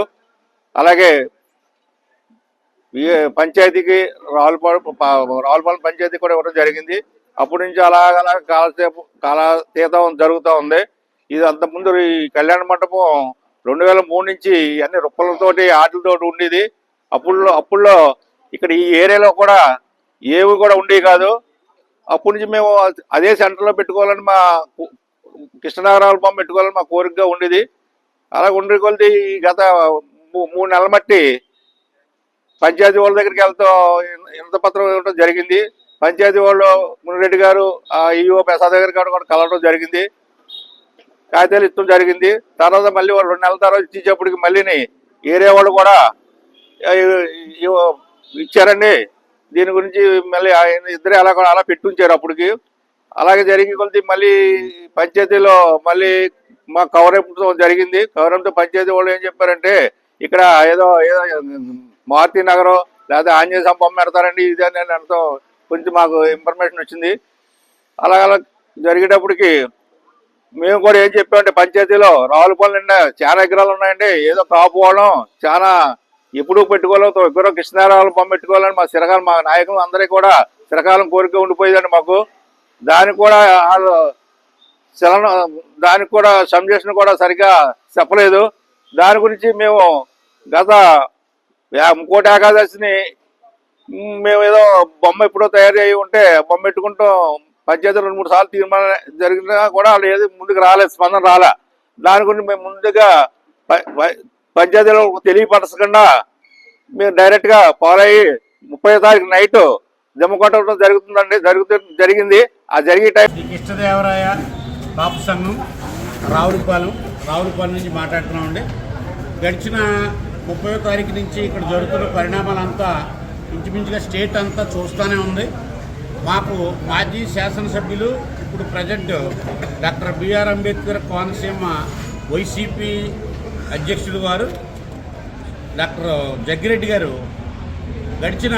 [SPEAKER 6] అలాగే పంచాయతీకి రావులపాలెం పంచాయతీ కూడా ఇవ్వడం జరిగింది. అప్పటి నుంచి అలాగ కాలతీతం జరుగుతూ ఉంది. ఇది అంతకుముందు ఈ కళ్యాణ మండపం 2003 నుంచి అన్ని రుప్పలతోటి ఆటలతోటి ఉండేది. అప్పుల్లో ఇక్కడ ఈ ఏరియాలో కూడా ఏవి కూడా ఉండేవి కాదు. అప్పటి నుంచి మేము అదే సెంటర్లో పెట్టుకోవాలని మా కృష్ణదేవరాయల బొమ్మ పెట్టుకోవాలని మా కోరికగా ఉండేది. అలా ఉండే కొలిది గత 3 నెలల మట్టి పంచాయతీ వాళ్ళ దగ్గరికి వెళ్తూ ఇంత పత్రం ఇవ్వడం జరిగింది. పంచాయతీ వాళ్ళు మునిరెడ్డి గారు ఈఓ ప్రసాద్ దగ్గర కూడా కలవడం జరిగింది, కాగితాలు ఇచ్చడం జరిగింది. తర్వాత మళ్ళీ 2 నెలల తర్వాత ఇచ్చేటప్పటికి మళ్ళీని ఏరియా వాళ్ళు కూడా ఇచ్చారండి. దీని గురించి మళ్ళీ ఆయన ఇద్దరే అలా పెట్టుంచారు. అప్పటికి అలాగే జరిగి కొద్ది మళ్ళీ పంచాయతీలో మళ్ళీ మా కవరింపు జరిగింది. కవరింపుతో పంచాయతీ వాళ్ళు ఏం చెప్పారంటే ఇక్కడ ఏదో మారుతి నగరం లేదా ఆంజనేయ స్వామి బొమ్మ పెడతారండి ఇది అని అనతో కొంచెం మాకు ఇన్ఫర్మేషన్ వచ్చింది. అలా జరిగేటప్పటికి మేము కూడా ఏం చెప్పామంటే పంచాయతీలో రావులపల్లి నిండా చాలా ఎకరాలు ఉన్నాయండి, ఏదో కాపుకోవడం చాలా ఎప్పుడూ పెట్టుకోవాలో ఎక్కడో కృష్ణారావుల బొమ్మ పెట్టుకోవాలని మా నాయకులు అందరికీ కూడా చిరకాలం కోరిక ఉండిపోయేదండి మాకు. దానికి కూడా వాళ్ళు దానికి కూడా సంజేషన్ కూడా సరిగ్గా చెప్పలేదు. దాని గురించి మేము గత ముక్కోటి ఏకాదశిని మేము ఏదో బొమ్మ ఎప్పుడో తయారు అయ్యి ఉంటే బొమ్మ పెట్టుకుంటాం పంచాయతీ 2-3 సార్లు తీర్మానం జరిగినా కూడా వాళ్ళు ఏది ముందుకు రాలేదు, స్పందన రాలే. దాని గురించి మేము ముందుగా పంచాయతీలో తెలియపరచకుండా మేము డైరెక్ట్గా ఫాలో అయ్యి 30వ తారీఖు నైట్ జమ్మ కొట్టడం జరిగింది. ఆ జరిగే టైం
[SPEAKER 7] కృష్ణదేవరాయ కాపు సంఘం రావులపాలెం నుంచి మాట్లాడుతున్నామండి. గడిచిన 30వ తారీఖు నుంచి ఇక్కడ జరుగుతున్న పరిణామాలంతా ఇంచుమించుగా స్టేట్ అంతా చూస్తూనే ఉంది. మాకు మాజీ శాసనసభ్యులు ఇప్పుడు present doctor BR Ambedkar Konaseema YCP అధ్యక్షుడు వారు డాక్టర్ జగ్గిరెడ్డి గారు గడిచిన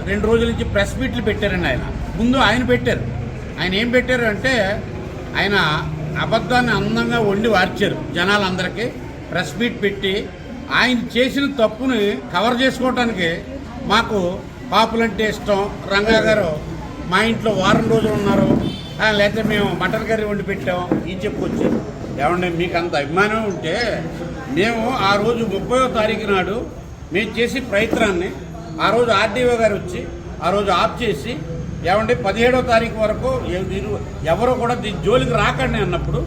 [SPEAKER 7] 2 రోజుల నుంచి ప్రెస్ మీట్లు పెట్టారండి. ముందు ఆయన పెట్టారు. ఆయన ఏం పెట్టారు అంటే ఆయన అబద్ధాన్ని అందంగా వండి వార్చారు జనాలందరికీ. ప్రెస్ మీట్ పెట్టి ఆయన చేసిన తప్పుని కవర్ చేసుకోవటానికి మాకు కాపులంటే ఇష్టం, రంగా గారు మా ఇంట్లో వారం రోజులు ఉన్నారు, లేకపోతే మేము మటన్ కర్రీ వండి పెట్టాం ఈ చెప్పుకొచ్చి. ఏమంటే మీకు అంత అభిమానం ఉంటే మేము ఆ రోజు 30వ తారీఖు నాడు మేము చేసే ప్రయత్నాన్ని ఆ రోజు ఆర్డీఓ గారు వచ్చి ఆ రోజు ఆఫ్ చేసి ఏమంటే 17వ తారీఖు వరకు ఎవరు కూడా దీని జోలికి రాకండి అన్నప్పుడు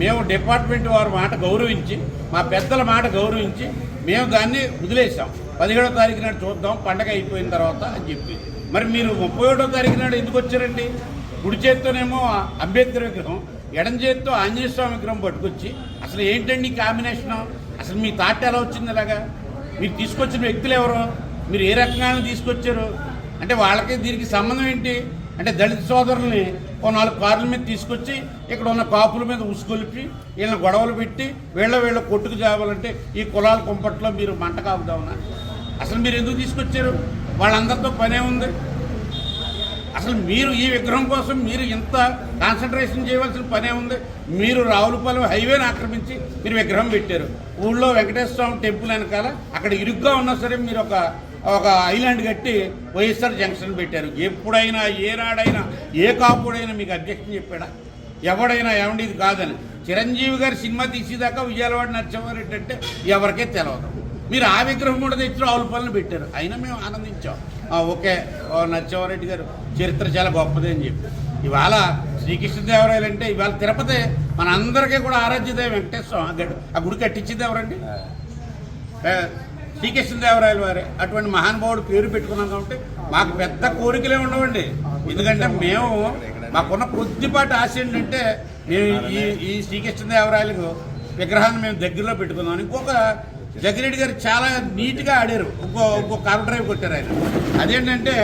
[SPEAKER 7] మేము డిపార్ట్మెంట్ వారి మాట గౌరవించి మా పెద్దల మాట గౌరవించి మేము దాన్ని వదిలేసాం. 17వ తారీఖు నాడు చూద్దాం పండగ అయిపోయిన తర్వాత అని చెప్పి. మరి మీరు 31వ తారీఖు నాడు ఎందుకు వచ్చారండి? కుడి చేత్తోనేమో అంబేద్కర్ విగ్రహం, ఎడం చేత్తో ఆంజనేయ స్వామి విగ్రహం పట్టుకొచ్చి అసలు ఏంటండి కాంబినేషను? అసలు మీ థాట్ ఎలా వచ్చింది? ఇలాగా మీరు తీసుకొచ్చిన వ్యక్తులు ఎవరు? మీరు ఏ రకంగా తీసుకొచ్చారు అంటే వాళ్ళకి దీనికి సంబంధం ఏంటి అంటే దళిత సోదరుల్ని 4 కార్ల మీద తీసుకొచ్చి ఇక్కడ ఉన్న కాపుల మీద ఉసుకొలిపి వీళ్ళని గొడవలు పెట్టి వీళ్ళ కొట్టుకు చేయాలంటే ఈ కులాల కుంపట్లో మీరు మంట కాపుదామనా? అసలు మీరు ఎందుకు తీసుకొచ్చారు? వాళ్ళందరితో పనే ఉంది. అసలు మీరు ఈ విగ్రహం కోసం మీరు ఇంత కాన్సన్ట్రేషన్ చేయవలసిన పనే ఉంది. మీరు రావులపాలెం హైవేని ఆక్రమించి మీరు విగ్రహం పెట్టారు. ఊళ్ళో వెంకటేశ్వర స్వామి టెంపుల్ వెనకాల అక్కడ ఇరుగ్గా ఉన్నా సరే మీరు ఒక ఐలాండ్ కట్టి వైఎస్ఆర్ జంక్షన్ పెట్టారు. ఎప్పుడైనా ఏనాడైనా ఏ కాపుడైనా మీకు అధ్యక్షం చెప్పాడా? ఎవడైనా ఏమండి ఇది కాదని. చిరంజీవి గారు సినిమా తీసేదాకా విజయవాడ నరసింహారెడ్డి అంటే ఎవరికే తెలవదు. మీరు ఆ విగ్రహం కూడా తెచ్చి రావులపాలెం పెట్టారు. అయినా మేము ఆనందించాం. ఓకే నరసింహారెడ్డి గారు చరిత్ర చాలా గొప్పది అని చెప్పి. ఇవాళ శ్రీకృష్ణదేవరాయలు అంటే ఇవాళ తిరుపతి మన అందరికీ కూడా ఆరాధ్యదేవి వెంకటేశ్వర ఆ గుడి కట్టించింది ఎవరండి? శ్రీకృష్ణదేవరాయల వారే. అటువంటి మహానుభావుడు పేరు పెట్టుకున్నాం కాబట్టి మాకు పెద్ద కోరికలే ఉండవండి. ఎందుకంటే మేము మాకున్న కొద్దిపాటి ఆశ ఏంటంటే మేము ఈ శ్రీకృష్ణదేవరాయలకు విగ్రహాన్ని మేము దగ్గరలో పెట్టుకున్నాం. ఇంకొక జగ్గిరెడ్డి గారు చాలా నీట్గా ఆడారు. ఇంకో కార్ డ్రైవ్ కొట్టారు ఆయన. అదేంటంటే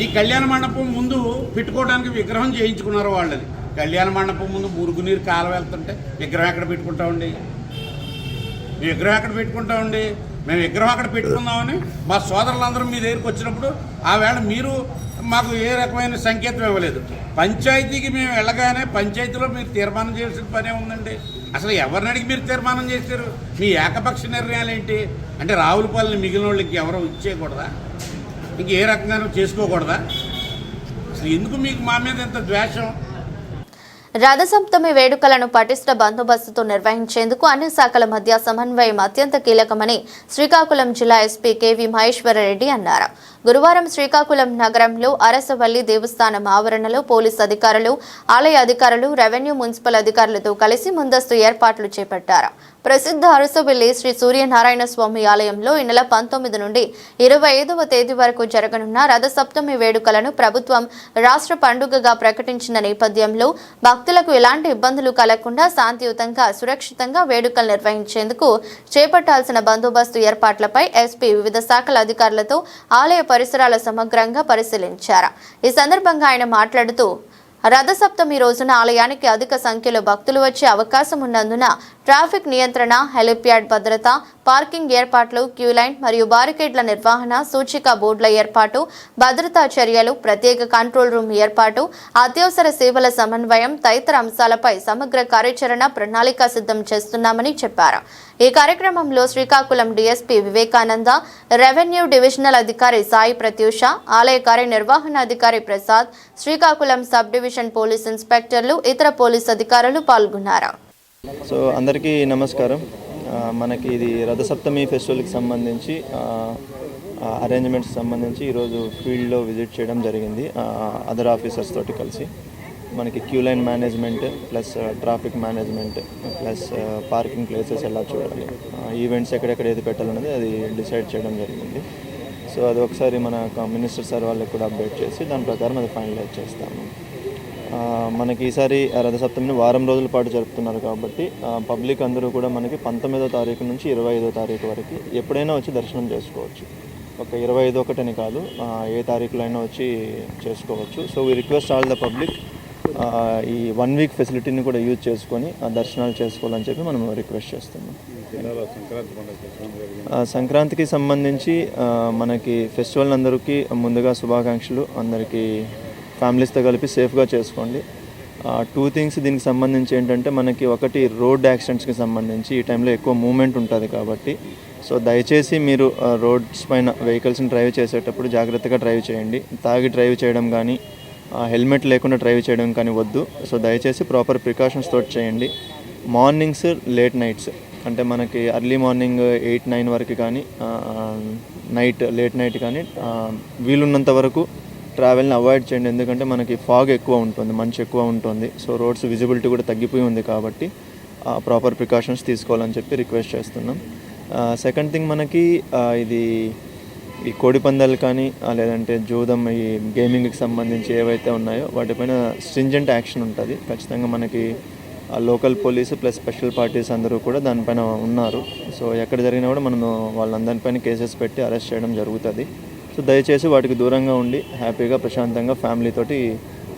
[SPEAKER 7] ఈ కళ్యాణ మండపం ముందు పెట్టుకోవడానికి విగ్రహం చేయించుకున్నారు వాళ్ళని. కళ్యాణ మండపం ముందు మురుగునీరు కాలం వెళ్తుంటే విగ్రహం ఎక్కడ పెట్టుకుంటామండి? మీ విగ్రహం ఎక్కడ పెట్టుకుంటామండి? మేము విగ్రహం అక్కడ పెట్టుకుందామని మా సోదరులందరూ మీ దగ్గరికి వచ్చినప్పుడు ఆవేళ మీరు మాకు ఏ రకమైన సంకేతం ఇవ్వలేదు. పంచాయతీకి మేము వెళ్ళగానే పంచాయతీలో మీరు తీర్మానం చేయాల్సిన పనే ఉందండి. అసలు ఎవరిని అడిగి మీరు తీర్మానం చేశారు? మీ ఏకపక్ష నిర్ణయాలు ఏంటి? అంటే రావులపాలెం మిగిలిన వాళ్ళకి ఎవరో ఇచ్చేయకూడదా? ఇంక ఏ రకంగానూ చేసుకోకూడదా? అసలు ఎందుకు మీకు మా మీద ఎంత ద్వేషం?
[SPEAKER 1] రథసప్తమి వేడుకలను పటిష్ట బందోబస్తుతో నిర్వహించేందుకు అన్ని శాఖల మధ్య సమన్వయం అత్యంత కీలకమని శ్రీకాకుళం జిల్లా ఎస్పీ కెవి మహేశ్వరరెడ్డి అన్నారు. గురువారం శ్రీకాకుళం నగరంలో అరసవల్లి దేవస్థానం ఆవరణలో పోలీసు అధికారులు, ఆలయ అధికారులు, రెవెన్యూ, మున్సిపల్ అధికారులతో కలిసి ముందస్తు ఏర్పాట్లు చేపట్టారు. ప్రసిద్ధ అరసవల్లి శ్రీ సూర్యనారాయణ స్వామి ఆలయంలో ఈ నెల 19 నుండి 25వ తేదీ వరకు జరగనున్న రథసప్తమి వేడుకలను ప్రభుత్వం రాష్ట్ర పండుగగా ప్రకటించిన నేపథ్యంలో భక్తులకు ఎలాంటి ఇబ్బందులు కలగకుండా శాంతియుతంగా, సురక్షితంగా వేడుకలు నిర్వహించేందుకు చేపట్టాల్సిన బందోబస్తు ఏర్పాట్లపై ఎస్పీ వివిధ శాఖల అధికారులతో ఆలయ పరిసరాల సమగ్రంగా పరిశీలించారు. ఈ సందర్భంగా ఆయన మాట్లాడుతూ రథసప్తమి రోజున ఆలయానికి అధిక సంఖ్యలో భక్తులు వచ్చే అవకాశం ఉన్నందున ట్రాఫిక్ నియంత్రణ, హెలిప్యాడ్ భద్రత, పార్కింగ్ ఏర్పాట్లు, క్యూలైన్ మరియు బారికేడ్ల నిర్వహణ, సూచిక బోర్డుల ఏర్పాటు, భద్రతా చర్యలు, ప్రత్యేక కంట్రోల్ రూమ్ ఏర్పాటు, అత్యవసర సేవల సమన్వయం తదితర అంశాలపై సమగ్ర కార్యాచరణ ప్రణాళిక సిద్ధం చేస్తున్నామని చెప్పారు. ఈ కార్యక్రమంలో Srikakulam DSP Vivekananda, revenue divisional అధికారి సాయి ప్రత్యూష, ఆలయ కార్యనిర్వహణాధికారి Prasad, Srikakulam sub division police ఇన్స్పెక్టర్లు, ఇతర పోలీస్ అధికారులు పాల్గొన్నారు.
[SPEAKER 8] సో అందరికీ నమస్కారం. మనకి ఇది రథసప్తమి ఫెస్టివల్కి సంబంధించి అరేంజ్మెంట్స్ సంబంధించి ఈరోజు ఫీల్డ్లో విజిట్ చేయడం జరిగింది అదర్ ఆఫీసర్స్ తోటి కలిసి. మనకి queue line management plus traffic management plus parking places ఎలా చూడాలి, ఈవెంట్స్ ఎక్కడెక్కడ ఏది పెట్టాలన్నది అది డిసైడ్ చేయడం జరిగింది. సో అది ఒకసారి మన మినిస్టర్ సార్ వాళ్ళకి కూడా అప్డేట్ చేసి దాని ప్రకారం అది ఫైనలైజ్ చేస్తాము. మనకి ఈసారి రథసప్తమిని వారం రోజుల పాటు జరుపుతున్నారు కాబట్టి పబ్లిక్ అందరూ కూడా మనకి 19వ తారీఖు నుంచి 25వ తారీఖు వరకు ఎప్పుడైనా వచ్చి దర్శనం చేసుకోవచ్చు. ఒక 25 ఒకటని కాదు, ఏ తారీఖులో అయినా వచ్చి చేసుకోవచ్చు. So we request all the public ఈ 1 వీక్ ఫెసిలిటీని కూడా యూజ్ చేసుకొని దర్శనాలు చేసుకోవాలని చెప్పి మనం రిక్వెస్ట్ చేస్తున్నాం. సంక్రాంతికి సంబంధించి మనకి ఫెస్టివల్ అందరికీ ముందుగా శుభాకాంక్షలు. అందరికీ ఫ్యామిలీస్తో కలిపి సేఫ్గా చేసుకోండి. 2 థింగ్స్ దీనికి సంబంధించి ఏంటంటే, మనకి ఒకటి రోడ్ యాక్సిడెంట్స్కి సంబంధించి ఈ టైంలో ఎక్కువ మూవ్మెంట్ ఉంటుంది కాబట్టి సో దయచేసి మీరు రోడ్స్ పైన వెహికల్స్ని డ్రైవ్ చేసేటప్పుడు జాగ్రత్తగా డ్రైవ్ చేయండి. తాగి డ్రైవ్ చేయడం కానీ హెల్మెట్ లేకుండా డ్రైవ్ చేయడం కానీ వద్దు. సో దయచేసి ప్రాపర్ ప్రికాషన్స్ తోటి చేయండి. మార్నింగ్స్, లేట్ నైట్స్ అంటే మనకి ఎర్లీ మార్నింగ్ 8-9 వరకు కానీ లేట్ నైట్ కానీ వీలున్నంత వరకు ట్రావెల్ని అవాయిడ్ చేయండి. ఎందుకంటే మనకి ఫాగ్ ఎక్కువ ఉంటుంది, మంచు ఎక్కువ ఉంటుంది. సో రోడ్స్ విజిబిలిటీ కూడా తగ్గిపోయి ఉంది కాబట్టి ప్రాపర్ ప్రికాషన్స్ తీసుకోవాలని చెప్పి రిక్వెస్ట్ చేస్తున్నాం. సెకండ్ థింగ్, మనకి ఈ కోడి పందాలు కానీ లేదంటే జూదం, ఈ గేమింగ్కి సంబంధించి ఏవైతే ఉన్నాయో వాటిపైన స్ట్రింజెంట్ యాక్షన్ ఉంటుంది. ఖచ్చితంగా మనకి local police plus special parties అందరూ కూడా దానిపైన ఉన్నారు. సో ఎక్కడ జరిగినా కూడా మనము వాళ్ళందరిపైన కేసెస్ పెట్టి అరెస్ట్ చేయడం జరుగుతుంది. సో దయచేసి వాటికి దూరంగా ఉండి హ్యాపీగా ప్రశాంతంగా ఫ్యామిలీతోటి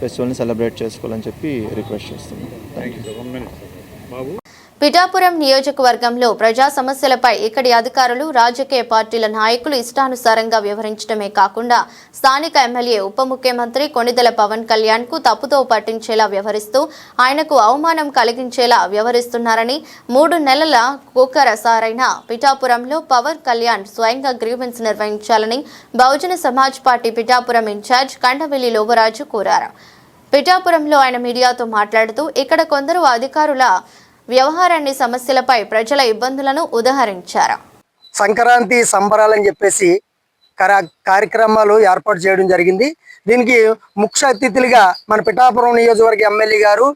[SPEAKER 8] ఫెస్టివల్ని సెలబ్రేట్ చేసుకోవాలని చెప్పి రిక్వెస్ట్ చేస్తున్నాం. Thank you.
[SPEAKER 1] పిఠాపురం నియోజకవర్గంలో ప్రజా సమస్యలపై ఇక్కడి అధికారులు, రాజకీయ పార్టీల నాయకులు ఇష్టానుసారంగా వ్యవహరించడమే కాకుండా స్థానిక ఎమ్మెల్యే, ఉప ముఖ్యమంత్రి కొణిదెల పవన్ కళ్యాణ్ కు తప్పుతో పట్టించేలా వ్యవహరిస్తూ ఆయనకు అవమానం కలిగించేలా వ్యవహరిస్తున్నారని 3 నెలల కుక్కరసారైన పిఠాపురంలో పవన్ కళ్యాణ్ స్వయంగా గ్రీవెన్స్ నిర్వహించాలని బహుజన సమాజ్ పార్టీ పిఠాపురం ఇన్ఛార్జ్ కండవెల్లి లోబరాజు కోరారు. పిఠాపురంలో ఆయన మీడియాతో మాట్లాడుతూ ఇక్కడ కొందరు అధికారుల వ్యవహారాన్ని, సమస్యలపై ప్రజల ఇబ్బందులను ఉదహరించారు.
[SPEAKER 9] సంక్రాంతి సంబరాలని చెప్పేసి కార్యక్రమాలు ఏర్పాటు చేయడం జరిగింది. దీనికి ముఖ్య అతిథులుగా మన పిఠాపురం నియోజకవర్గ ఎమ్మెల్యే గారు,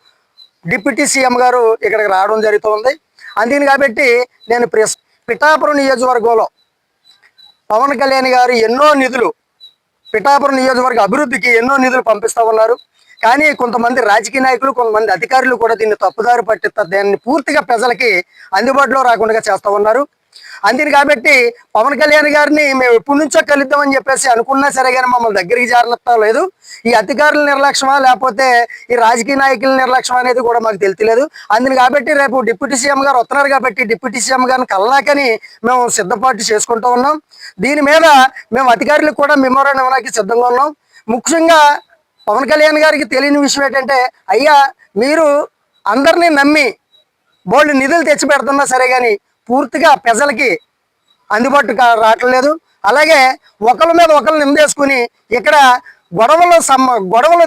[SPEAKER 9] డిప్యూటీ సీఎం గారు ఇక్కడికి రావడం జరుగుతుంది. అందుకని కాబట్టి నేను పిఠాపురం నియోజకవర్గంలో పవన్ కళ్యాణ్ గారు ఎన్నో నిధులు పిఠాపురం నియోజకవర్గ అభివృద్ధికి ఎన్నో నిధులు పంపిస్తూ ఉన్నారు. కానీ కొంతమంది రాజకీయ నాయకులు, కొంతమంది అధికారులు కూడా దీన్ని తప్పుదారి పట్టిస్తారు. దాన్ని పూర్తిగా ప్రజలకి అందుబాటులో రాకుండా చేస్తూ ఉన్నారు. అందుకని కాబట్టి పవన్ కళ్యాణ్ గారిని మేము ఎప్పటి నుంచో కలుద్దామని చెప్పేసి అనుకున్నా సరే కానీ మమ్మల్ని దగ్గరికి చేరనత్తా లేదు. ఈ అధికారుల నిర్లక్ష్యమా లేకపోతే ఈ రాజకీయ నాయకుల నిర్లక్ష్యం అనేది కూడా మాకు తెలియలేదు. అందుకని కాబట్టి రేపు డిప్యూటీ సీఎం గారు వస్తున్నారు కాబట్టి డిప్యూటీ సీఎం గారిని కలనాకని మేము సిద్ధపాటు చేసుకుంటూ ఉన్నాం. దీని మీద మేము అధికారులకు కూడా మెమోరాండం ఇవ్వడానికి సిద్ధంగా ఉన్నాం. ముఖ్యంగా పవన్ కళ్యాణ్ గారికి తెలియని విషయం ఏంటంటే, అయ్యా మీరు అందరినీ నమ్మి బోల్డ్ నిధులు తెచ్చి పెడుతున్నా సరే కానీ పూర్తిగా ప్రజలకి అందుబాటు రావట్లేదు. అలాగే ఒకరి మీద ఒకరు నిందేసుకుని ఇక్కడ గొడవలు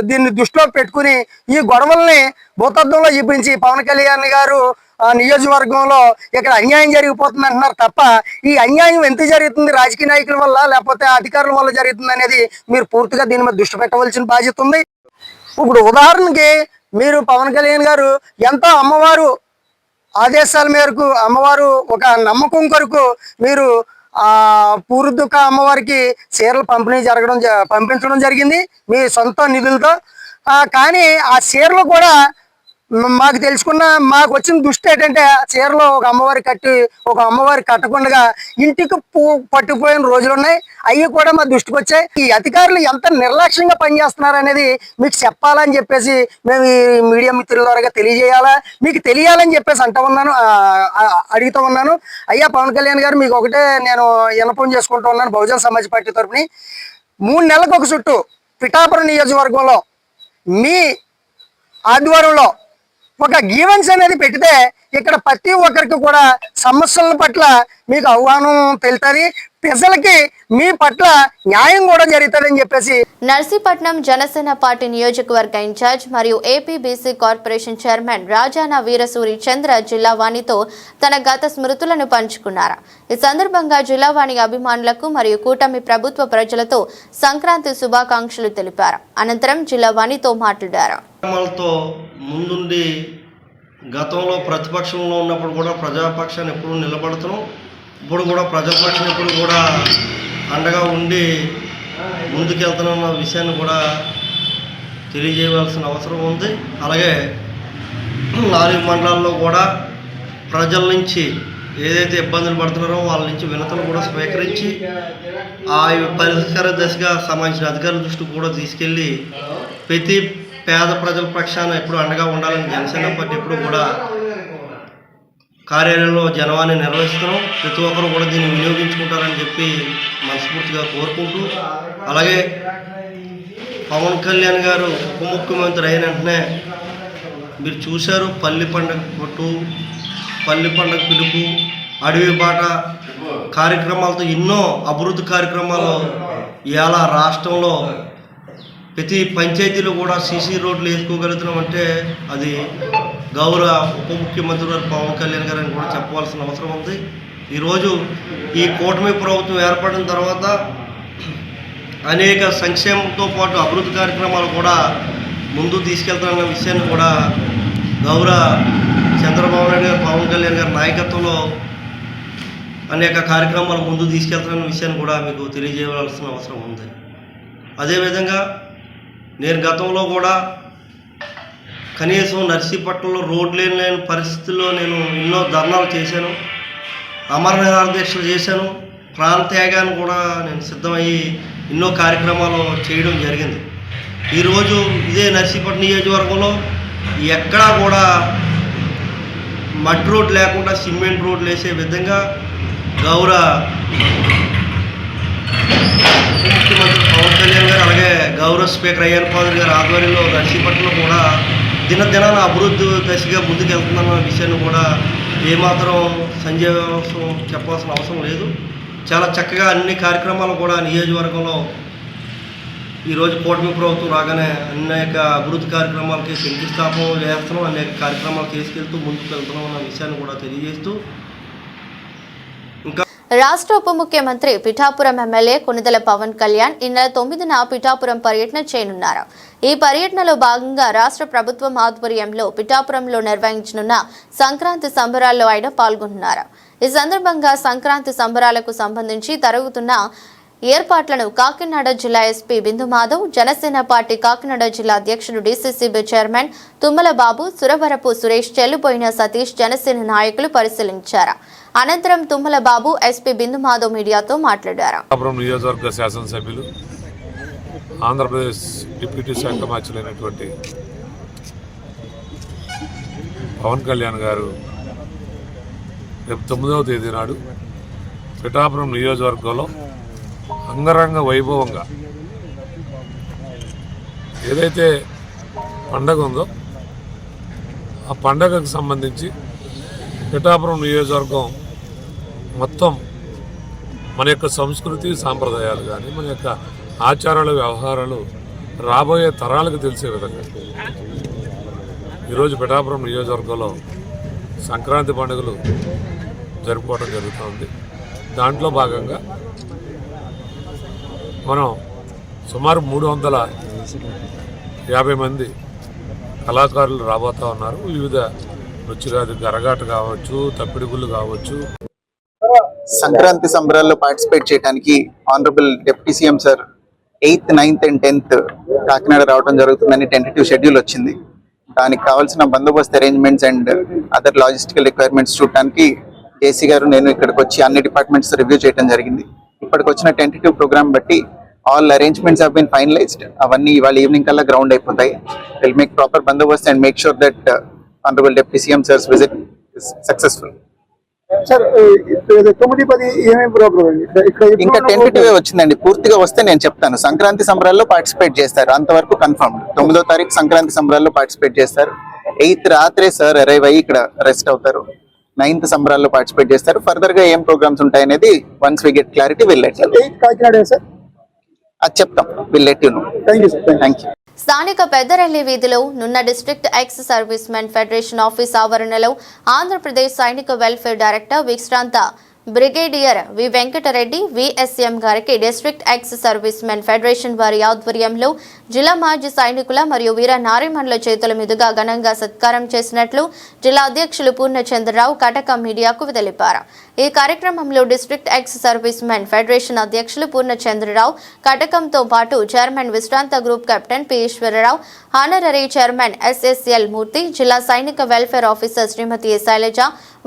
[SPEAKER 9] దీన్ని దృష్టిలో పెట్టుకుని ఈ గొడవల్ని భూతత్వంలో చూపించి పవన్ కళ్యాణ్ గారు నియోజకవర్గంలో ఇక్కడ అన్యాయం జరిగిపోతుంది అంటున్నారు తప్ప ఈ అన్యాయం ఎంత జరుగుతుంది రాజకీయ నాయకుల వల్ల లేకపోతే అధికారుల వల్ల జరుగుతుంది అనేది మీరు పూర్తిగా దీని మీద దృష్టి పెట్టవలసిన బాధ్యత ఉంది. ఇప్పుడు ఉదాహరణకి మీరు పవన్ కళ్యాణ్ గారు ఎంతో అమ్మవారు ఆదేశాల మేరకు, అమ్మవారు ఒక నమ్మకం కొరకు మీరు పూర్దుక అమ్మవారికి చీరలు పంపించడం జరిగింది మీ సొంత నిధులతో. కానీ ఆ చీరలు కూడా మాకు తెలుసుకున్న మాకు వచ్చిన దృష్టి ఏంటంటే చీరలో ఒక అమ్మవారి కట్టి ఒక అమ్మవారి కట్టకుండా ఇంటికి పట్టుకుపోయిన రోజులు ఉన్నాయి. అవి కూడా మా దృష్టికి వచ్చాయి. ఈ అధికారులు ఎంత నిర్లక్ష్యంగా పనిచేస్తున్నారు అనేది మీకు చెప్పాలని చెప్పేసి మేము ఈ మీడియా మిత్రుల ద్వారా తెలియజేయాలా, మీకు తెలియాలని చెప్పేసి అడుగుతూ ఉన్నాను. అయ్యా పవన్ కళ్యాణ్ గారు, మీకు ఒకటే నేను విన్నపం చేసుకుంటూ ఉన్నాను. బహుజన సమాజ్ పార్టీ తరఫున 3 నెలలకు ఒక చుట్టూ పిఠాపురం నియోజకవర్గంలో మీ ఆధ్వర్యంలో ఒక గ్రీవెన్స్ అనేది పెడితే ఇక్కడ ప్రతి ఒక్కరికి కూడా సమస్యల పట్ల మీకు ఆహ్వానం తెలుస్తుంది, ప్రజలకి మీ పట్ల న్యాయం కూడా జరుగుతుందని చెప్పేసి.
[SPEAKER 1] నర్సీపట్నం జనసేన పార్టీ నియోజకవర్గ ఇన్ఛార్జ్ మరియు ఏపీబీసీ కార్పొరేషన్ చైర్మన్ రాజానా వీరసూరి చంద్ర జిల్లావాణితో తన గత స్మృతులను పంచుకున్నారు. ఈ సందర్భంగా జిల్లావాణి అభిమానులకు మరియు కూటమి ప్రభుత్వ ప్రజలతో సంక్రాంతి శుభాకాంక్షలు తెలిపారు. అనంతరం జిల్లావాణితో మాట్లాడారు.
[SPEAKER 10] ముందుండి గతంలో ప్రతిపక్షంలో ఉన్నప్పుడు కూడా ప్రజాపక్షాన్ని ఎప్పుడు నిలబడుతున్నాం, ఇప్పుడు కూడా ప్రజాపక్షం ఎప్పుడు కూడా అండగా ఉండి ముందుకెళ్తున్న విషయాన్ని కూడా తెలియజేయవలసిన అవసరం ఉంది. అలాగే 4 మండలాల్లో కూడా ప్రజల నుంచి ఏదైతే ఇబ్బందులు పడుతున్నారో వాళ్ళ నుంచి వినతులు కూడా స్వీకరించి ఆ పరిష్కార దశగా సంబంధించిన అధికారుల దృష్టికి కూడా తీసుకెళ్ళి ప్రతి పేద ప్రజల పక్షాన ఎప్పుడు అండగా ఉండాలని జనసేన పార్టీ ఎప్పుడు కూడా కార్యాలయంలో జనవాణి నిర్వహిస్తున్నాం. ప్రతి ఒక్కరు కూడా దీన్ని వినియోగించుకుంటారని చెప్పి మనస్ఫూర్తిగా కోరుకుంటూ, అలాగే పవన్ కళ్యాణ్ గారు ఉప ముఖ్యమంత్రి అయిన వెంటనే మీరు చూశారు, పల్లి పండుగ పట్టు, పల్లి పండుగ పిలుపు, అడవి బాట కార్యక్రమాలతో ఎన్నో అభివృద్ధి కార్యక్రమాలు ఇవాళ రాష్ట్రంలో ప్రతి పంచాయతీలో కూడా సీసీ రోడ్లు వేసుకోగలుగుతున్నామంటే అది గౌరవ ఉప ముఖ్యమంత్రి గారు పవన్ కళ్యాణ్ గారు అని కూడా చెప్పవలసిన అవసరం ఉంది. ఈరోజు ఈ కూటమి ప్రభుత్వం ఏర్పడిన తర్వాత అనేక సంక్షేమంతో పాటు అభివృద్ధి కార్యక్రమాలు కూడా ముందు తీసుకెళ్తున్న విషయాన్ని కూడా గౌరవ చంద్రబాబు నాయుడు గారు పవన్ కళ్యాణ్ గారి నాయకత్వంలో అనేక కార్యక్రమాలు ముందు తీసుకెళ్తున్న విషయాన్ని కూడా మీకు తెలియజేయవలసిన అవసరం ఉంది. అదేవిధంగా నేను గతంలో కూడా కనీసం నర్సీపట్నంలో రోడ్లు లేని పరిస్థితుల్లో నేను ఎన్నో ధర్నాలు చేశాను, అమరనిరాహార దీక్షలు చేశాను, ప్రాణత్యాగాన్ని కూడా నేను సిద్ధమయ్యి ఎన్నో కార్యక్రమాలు చేయడం జరిగింది. ఈరోజు ఇదే నర్సీపట్నం నియోజకవర్గంలో ఎక్కడా కూడా మడ్ రోడ్ లేకుండా సిమెంట్ రోడ్లు వేసే విధంగా గౌరవ ముఖ్యమంత్రి పవన్ కళ్యాణ్ గారు అలాగే గౌరవ స్పీకర్ అయ్యన్ పాత్ర గారి ఆధ్వర్యంలో నర్సీపట్నంలో కూడా దినదినాన అభివృద్ధి దశగా ముందుకెళ్తుందన్న విషయాన్ని కూడా ఏమాత్రం సంజయసం చెప్పాల్సిన అవసరం లేదు. చాలా చక్కగా అన్ని కార్యక్రమాలు కూడా నియోజకవర్గంలో ఈరోజు కూటమి ప్రభుత్వం రాగానే అనేక అభివృద్ధి కార్యక్రమాలకి శంకుస్థాపన చేస్తున్నాం, అనేక కార్యక్రమాలు తీసుకెళ్తూ ముందుకు వెళ్తున్నాం అన్న విషయాన్ని కూడా తెలియజేస్తూ, ఇంకా
[SPEAKER 1] రాష్ట్ర ఉప ముఖ్యమంత్రి పిఠాపురం ఎమ్మెల్యే కొనిదెల పవన్ కళ్యాణ్ ఈ నెల 9న పిఠాపురం పర్యటన చేయనున్నారు. ఈ పర్యటనలో భాగంగా రాష్ట్ర ప్రభుత్వం ఆధ్వర్యంలో పిఠాపురంలో నిర్వహించనున్న సంక్రాంతి సంబరాల్లో ఆయన పాల్గొంటున్నారు. ఈ సందర్భంగా సంక్రాంతి సంబరాలకు సంబంధించి జరుగుతున్న ఏర్పాట్లను కాకినాడ జిల్లా ఎస్పీ బిందు మాధవ్, జనసేన పార్టీ కాకినాడ జిల్లా అధ్యక్షుడు డీసీసీబీ చైర్మన్ తుమ్మల బాబు, సురవరపు సురేష్, చెల్లుబోయిన సతీష్ జనసేన నాయకులు పరిశీలించారు. అనంతరం తుమ్మల బాబు ఎస్పీ బిందు మాధవ్ మీడియాతో మాట్లాడారు.
[SPEAKER 11] నియోజకవర్గ శాసనసభ్యులు, ఆంధ్రప్రదేశ్ డిప్యూటీ శాఖ మంత్రులైనటువంటి పవన్ కళ్యాణ్ గారు రేపు 9వ తేదీ నాడు పిఠాపురం నియోజకవర్గంలో అంగరంగ వైభవంగా ఏదైతే పండగ ఉందో ఆ పండగకు సంబంధించి పిఠాపురం నియోజకవర్గం మొత్తం మన యొక్క సంస్కృతి సాంప్రదాయాలు కానీ మన యొక్క ఆచారాలు వ్యవహారాలు రాబోయే తరాలకు తెలిసే విధంగా ఈరోజు పిఠాపురం నియోజకవర్గంలో సంక్రాంతి పండుగలు జరుపుకోవడం జరుగుతుంది. దాంట్లో భాగంగా మనం సుమారు 350 మంది కళాకారులు రాబోతూ ఉన్నారు. వివిధ నృత్యాలు, గరగాట కావచ్చు, తప్పిడిగుళ్ళు కావచ్చు.
[SPEAKER 12] సంక్రాంతి సంబరాల్లో పార్టిసిపేట్ చేయడానికి honourable deputy CM sir 8th, 9th and 10th Kakinada రావడం జరుగుతుందని టెంటేటివ్ షెడ్యూల్ వచ్చింది. దానికి కావాల్సిన బందోబస్తు arrangements and other logistical requirements చూడటానికి జేసీ గారు నేను ఇక్కడికి వచ్చి అన్ని డిపార్ట్మెంట్స్ రివ్యూ చేయడం జరిగింది. ఇప్పటికి వచ్చిన టెంటేటివ్ ప్రోగ్రామ్ బట్టి all arrangements have been finalised. అవన్నీ ఇవాళ ఈవినింగ్ కల్లా గ్రౌండ్ అయిపోతాయి. విల్ మేక్ ప్రాపర్ బందోబస్తు and make sure that honourable deputy CM sir's visit is successful.
[SPEAKER 9] Sir 9-10 ఏమేమి ప్రోగ్రామ్ అండి ఇక్కడ?
[SPEAKER 12] ఇంకా టెంటేటివ్ వచ్చిందండి, పూర్తిగా వస్తే నేను చెప్తాను. సంక్రాంతి సంబరాల్లో పార్టిసిపేట్ చేస్తారు, అంతవరకు కన్ఫర్మ్. 9వ తారీఖు సంక్రాంతి సంబరాల్లో పార్టిసిపేట్ చేస్తారు. 8th రాత్రే సార్ అరైవ్ అయ్యి ఇక్కడ రెస్ట్ అవుతారు. 9th సంబరాల్లో పార్టిసిపేట్ చేస్తారు. ఫర్దర్ గా ఏం ప్రోగ్రామ్స్ ఉంటాయనేది once we get clarity will let you know.
[SPEAKER 9] Kakinada sir
[SPEAKER 12] అది చెప్తాం, will let you know.
[SPEAKER 9] Thank you sir.
[SPEAKER 12] Thank you.
[SPEAKER 1] స్థానిక పెద్దరెల్లి వీధిలో నున్న district ex service men federation office ఆవరణలో ఆంధ్రప్రదేశ్ సైనిక వెల్ఫేర్ డైరెక్టర్ విశ్రాంత బ్రిగేడియర్ వి వెంకటరెడ్డి విఎస్ఎం గారికి district ex service men federation వారి ఆధ్వర్యంలో జిల్లా మాజీ సైనికుల మరియు వీర నారీమణుల చేతుల మీదుగా ఘనంగా సత్కారం చేసినట్లు జిల్లా అధ్యక్షులు పూర్ణచంద్రరావు కటకం మీడియాకు తెలిపారు. ఈ కార్యక్రమంలో district ex service men federation అధ్యక్షులు పూర్ణచంద్రరావు కటకంతో పాటు చైర్మన్ విశ్రాంత group captain P Eswararao, honorary chairman SSL Murthy, జిల్లా సైనిక welfare officer Srimathi Sailaja,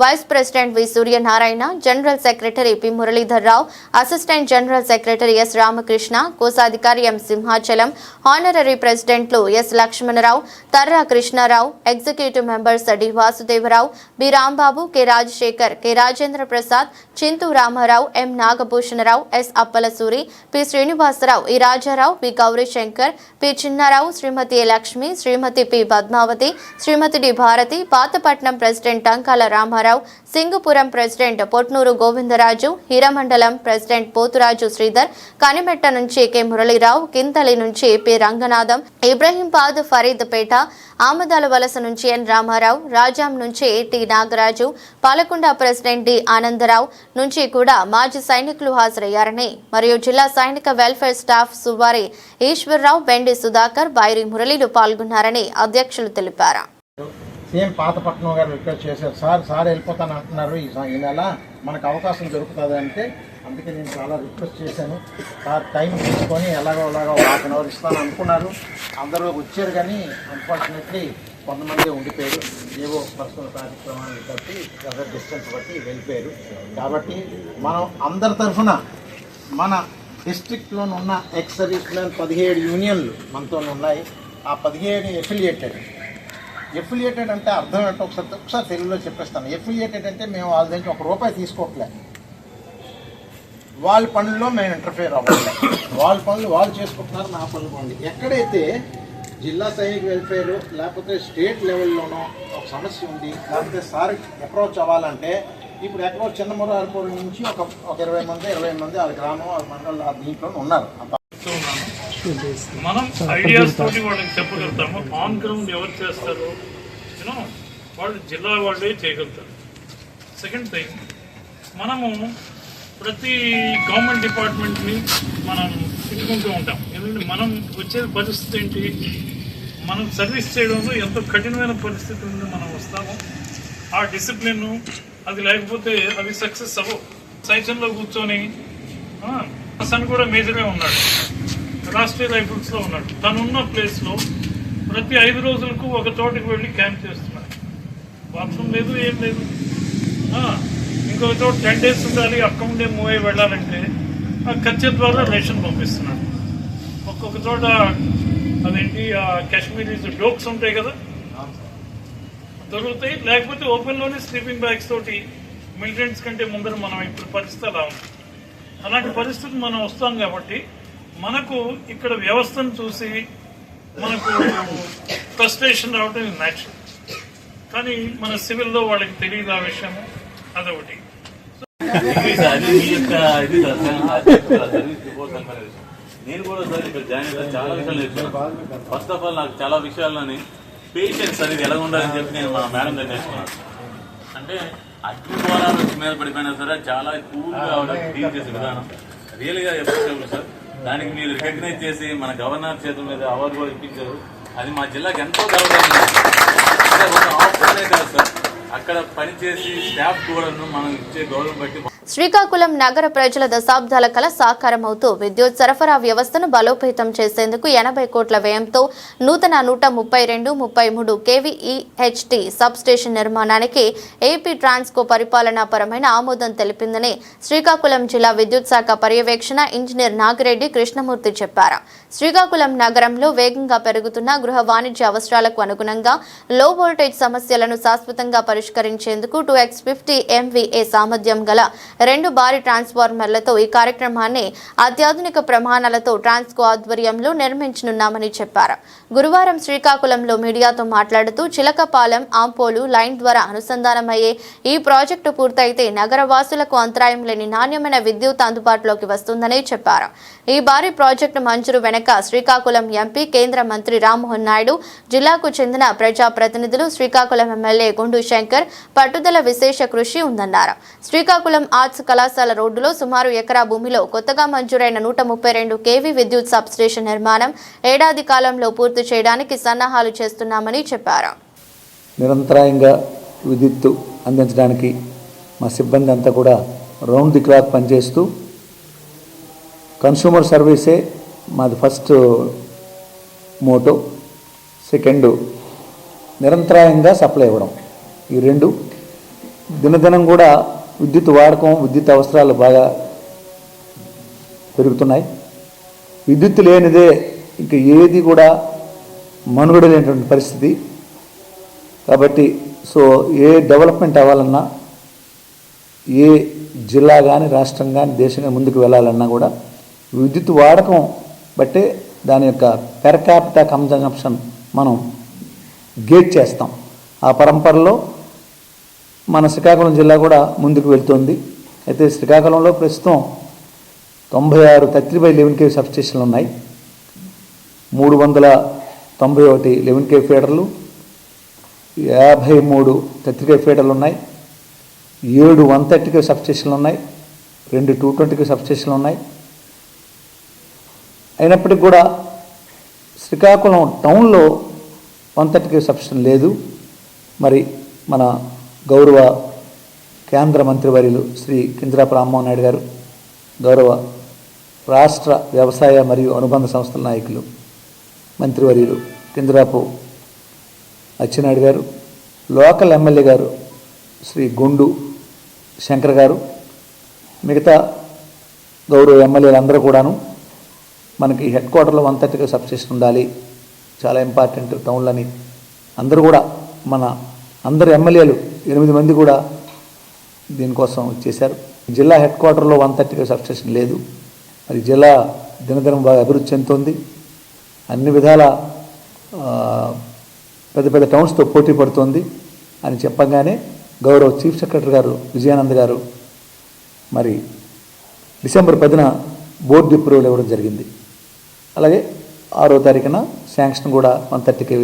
[SPEAKER 1] vice president V Suryanarayana, general secretary P Muralidhar Rao, assistant general secretary S Ramakrishna, కోశాధికారి ఎం సింహాచలం, హానరరీ ప్రెసిడెంట్లు S Lakshmanarao, Tarra Krishnarao, executive members D Vasudevarao, B Rambabu, K Rajasekhar, K Rajendra Prasad, Chintu Ramarao, M Nagabhushanarao, S Appalasuri, P Srinivasarao, E Rajarao, P Gowrishankar, P Chinnarao, Shrimati A Lakshmi, Shrimati P Padmavathi, Shrimati D Bharathi, Pathapatnam president Tankala Ramarao, Singupuram president Potnuru Govindaraju, Hiramandalam president Poturaju Sridhar, Kanimetta నుంచి కె మురళీరావు, కింతలి నుంచి పి రంగనాథం, ఇబ్రహీంపాద్ ఫరీద్పేట, ఆమదాల వలస నుంచి ఎన్ రామారావు, రాజాం నుంచి T Nagaraju, Palakonda president D Anandarao నుంచి కూడా మాజీ సైనికులు హాజరయ్యారని మరియు జిల్లా సైనిక వెల్ఫేర్ స్టాఫ్ సువారి ఈశ్వర్రావు, బెండి సుధాకర్, బైరి మురళీలు పాల్గొన్నారని అధ్యక్షులు తెలిపారు.
[SPEAKER 5] సేమ్ పాతపట్నం గారు రిక్వెస్ట్ చేశారు, సార్ వెళ్ళిపోతాను అంటున్నారు, ఈ నెల మనకు అవకాశం దొరుకుతుంది అంటే అందుకే నేను చాలా రిక్వెస్ట్ చేశాను. సార్ టైం తీసుకొని ఎలాగో 1/2 అవర్ ఇస్తాను అనుకున్నారు. అందరూ వచ్చారు కానీ అన్ఫార్చునేట్లీ కొంతమంది ఉండిపోయారు, ఏవో పర్సనల్ కార్యక్రమాలు బట్టి అదర్ డిస్టెన్స్ బట్టి వెళ్ళిపోయారు. కాబట్టి మనం అందరి తరఫున మన డిస్ట్రిక్ట్లోని ఉన్న ఎక్స్ సర్వీస్ మెన్ 17 యూనియన్లు మనతో ఉన్నాయి. ఆ 17 ఎఫిలియేటెడ్ అంటే అర్థం ఏంటో ఒకసారి తెలుగులో చెప్పేస్తాను. ఎఫిలియేటెడ్ అంటే మేము వాళ్ళ దగ్గర ₹1 తీసుకోవట్లేదు, వాళ్ళ పనుల్లో మేము ఇంటర్ఫేర్ అవ్వట్లేదు, వాళ్ళ పనులు వాళ్ళు చేసుకుంటున్నారు, నా పనులు బాగుంది. ఎక్కడైతే జిల్లా సైనిక వెల్ఫేర్ లేకపోతే స్టేట్ లెవెల్లోనో ఒక సమస్య ఉంది, లేకపోతే సార్ అప్రోచ్ అవ్వాలంటే ఇప్పుడు ఎక్కడో చిన్న మురారిపూర్ నుంచి ఒక 20 మంది వాళ్ళ గ్రామం వాళ్ళ మండలం దీంట్లో ఉన్నారు.
[SPEAKER 13] మనం ఐడియాస్ తోటి వాళ్ళకి చెప్పగలుగుతాము. ఆన్ గ్రౌండ్ ఎవరు చేస్తారు, యూనో వాళ్ళు జిల్లా వాళ్ళే చేయగలుగుతారు. సెకండ్ థింగ్, మనము ప్రతి గవర్నమెంట్ డిపార్ట్మెంట్ని మనం తిట్టుకుంటూ ఉంటాం. ఎందుకంటే మనం వచ్చే పరిస్థితి ఏంటి, మనం సర్వీస్ చేయడంలో ఎంతో కఠినమైన పరిస్థితి నుండి మనం వస్తాము. ఆ డిసిప్లిన్ అది లేకపోతే అవి సక్సెస్ అవ్వవు. సైన్స్లో కూర్చొని సన్ కూడా మేజర్గా ఉన్నాడు, రాష్ట్రీయ రైఫిల్స్లో ఉన్నాడు. తనున్న ప్లేస్లో ప్రతి 5 రోజులకు ఒక చోటుకి వెళ్ళి క్యాంప్ చేస్తున్నాడు. బాత్రూమ్ లేదు, ఏం లేదు. ఇంకొక చోట 10 days ఉండాలి, అక్కడ ఉండే మూవ్ అయ్యి వెళ్ళాలంటే ఆ ఖర్చు ద్వారా రేషన్ పంపిస్తున్నాడు. ఒక్కొక్క చోట అదేంటి కాశ్మీరీస్ డోక్స్ ఉంటాయి కదా, దొరుకుతాయి. లేకపోతే ఓపెన్లోనే స్లీపింగ్ బ్యాగ్స్ తోటి మిలిటెంట్స్ కంటే ముందర మనం ఇప్పుడు పరిస్థితి అలా ఉంది. అలాంటి పరిస్థితి మనం వస్తాం కాబట్టి మనకు ఇక్కడ వ్యవస్థను చూసి మనకు ఫ్రస్ట్రేషన్ రావడం న్యాచురల్. కానీ మన సివిల్లో వాళ్ళకి తెలియదు ఆ విషయం, అదొకటి.
[SPEAKER 14] నేను కూడా సార్ ఇక్కడ జాయిన్ అయితే చాలా విషయాలు నేర్చుకున్నాను. ఫస్ట్ ఆఫ్ ఆల్ నాకు చాలా విషయాలని పేషెన్స్ అనేది ఎలా ఉండాలని చెప్పి నేను మా మేడం దగ్గర నేర్చుకున్నాను. అంటే అగ్ని పోరాలు వచ్చి మీద పడిపోయినా సరే చాలా కూల్గా డీల్ చేసే విధానం రియల్గా ఎప్పుడు సార్. దానికి మీరు రికగ్నైజ్ చేసి మన గవర్నర్ చేతుల మీద అవార్డు కూడా ఇప్పించారు. అది మా జిల్లాకి ఎంతో గౌరవం. ఒక ఆఫ్ కాదు సార్, అక్కడ పనిచేసి స్టాఫ్ కూడా మనం ఇచ్చే గౌరవం బట్టి
[SPEAKER 1] శ్రీకాకుళం నగర ప్రజల దశాబ్దాల కల సాకారమవుతూ విద్యుత్ సరఫరా వ్యవస్థను బలోపేతం చేసేందుకు 80 కోట్ల వ్యయంతో నూతన 132-33 kVEHT సబ్ స్టేషన్ నిర్మాణానికి ఏపీ ట్రాన్స్కో పరిపాలనాపరమైన ఆమోదం తెలిపిందని శ్రీకాకుళం జిల్లా విద్యుత్ శాఖ పర్యవేక్షణ ఇంజనీర్ నాగిరెడ్డి కృష్ణమూర్తి చెప్పారు. శ్రీకాకుళం నగరంలో వేగంగా పెరుగుతున్న గృహ వాణిజ్య అవసరాలకు అనుగుణంగా లో వోల్టేజ్ సమస్యలను శాశ్వతంగా పరిష్కరించేందుకు 2x50 MVA సామర్థ్యం గల 2 భారీ ట్రాన్స్ఫార్మర్లతో ఈ కార్యక్రమాన్ని అత్యాధునిక ప్రమాణాలతో ట్రాన్స్కో ఆధ్వర్యంలో నిర్మించనున్నామని చెప్పారు. గురువారం శ్రీకాకుళంలో మీడియాతో మాట్లాడుతూ చిలకపాలెం ఆంపోలు లైన్ ద్వారా అనుసంధానమయ్యే ఈ ప్రాజెక్టు పూర్తయితే నగర వాసులకు అంతరాయం లేని నాణ్యమైన విద్యుత్ అందుబాటులోకి వస్తుందని చెప్పారు. ఈ భారీ ప్రాజెక్టు మంజూరు వెనక శ్రీకాకుళం ఎంపీ కేంద్ర మంత్రి రామ్మోహన్ నాయుడు, జిల్లాకు చెందిన ప్రజాప్రతినిధులు, శ్రీకాకుళం ఎమ్మెల్యే గుండు శంకర్ పట్టుదల విశేష కృషి ఉందన్నారు. శ్రీకాకుళం ఆర్ట్స్ కళాశాల రోడ్డులో సుమారు ఎకరా భూమిలో కొత్తగా మంజూరైన 132 kV విద్యుత్ సబ్ స్టేషన్ నిర్మాణం ఏడాది కాలంలో పూర్తి చేయడానికి సన్నాహాలు చేస్తున్నామని చెప్పారు.
[SPEAKER 15] నిరంతరాయంగా విద్యుత్తు అందించడానికి మా సిబ్బంది అంతా కూడా రౌండ్ ది క్లాక్ పనిచేస్తూ కన్స్యూమర్ సర్వీసే మాది ఫస్ట్ మోటో, సెకండ్ నిరంతరాయంగా సప్లై ఇవ్వడం. ఈ రెండు దినదినం కూడా విద్యుత్ వాడకం, విద్యుత్ అవసరాలు బాగా పెరుగుతున్నాయి. విద్యుత్ లేనిదే ఇంకా ఏది కూడా మనుగడ లేనటువంటి పరిస్థితి. కాబట్టి ఏ డెవలప్మెంట్ అవ్వాలన్నా, ఏ జిల్లా కానీ రాష్ట్రం కానీ దేశంగా ముందుకు వెళ్ళాలన్నా కూడా విద్యుత్ వాడకం బట్టే దాని యొక్క పెర్ క్యాపిటా కన్జంప్షన్ మనం గేట్ చేస్తాం. ఆ పరంపరలో మన శ్రీకాకుళం జిల్లా కూడా ముందుకు వెళ్తుంది. అయితే శ్రీకాకుళంలో ప్రస్తుతం 96 33/11 kV సబ్స్టేషన్లు ఉన్నాయి, 391 11 kV ఫీడర్లు, 53 33 kV ఫీడర్లు ఉన్నాయి, 7 130 kV సబ్స్టేషన్లు ఉన్నాయి, 2 220 kV సబ్స్టేషన్లు ఉన్నాయి. అయినప్పటికీ కూడా శ్రీకాకుళం టౌన్లో 130 kV సబ్స్టేషన్ లేదు. మరి మన గౌరవ కేంద్ర మంత్రివర్యులు శ్రీ కింజరాపు రామ్మోహన్ నాయుడు గారు, గౌరవ రాష్ట్ర వ్యవసాయ మరియు అనుబంధ సంస్థల నాయకులు మంత్రివర్యులు కింజరాపు అచ్చెన్నాయుడు గారు, లోకల్ ఎమ్మెల్యే గారు శ్రీ గుండు శంకర్ గారు, మిగతా గౌరవ ఎమ్మెల్యేలందరూ కూడాను మనకి హెడ్ క్వార్టర్లో 130 kV సబ్స్టేషన్ ఉండాలి, చాలా ఇంపార్టెంట్ టౌన్లని అందరూ కూడా మన అందరు ఎమ్మెల్యేలు 8 మంది కూడా దీనికోసం చేశారు. జిల్లా హెడ్ క్వార్టర్లో 130 kV సబ్స్టేషన్ లేదు. మరి జిల్లా దినదినం బాగా అభివృద్ధి చెందుతుంది. అన్ని విధాల పెద్ద పెద్ద టౌన్స్తో పోటీ పడుతుంది అని చెప్పగానే గౌరవ చీఫ్ సెక్రటరీ గారు విజయానంద్ గారు మరి డిసెంబర్ 10న బోర్డు అప్రూవల్ ఇవ్వడం జరిగింది. అలాగే 6వ తారీఖున శాంక్షన్ కూడా 130 kV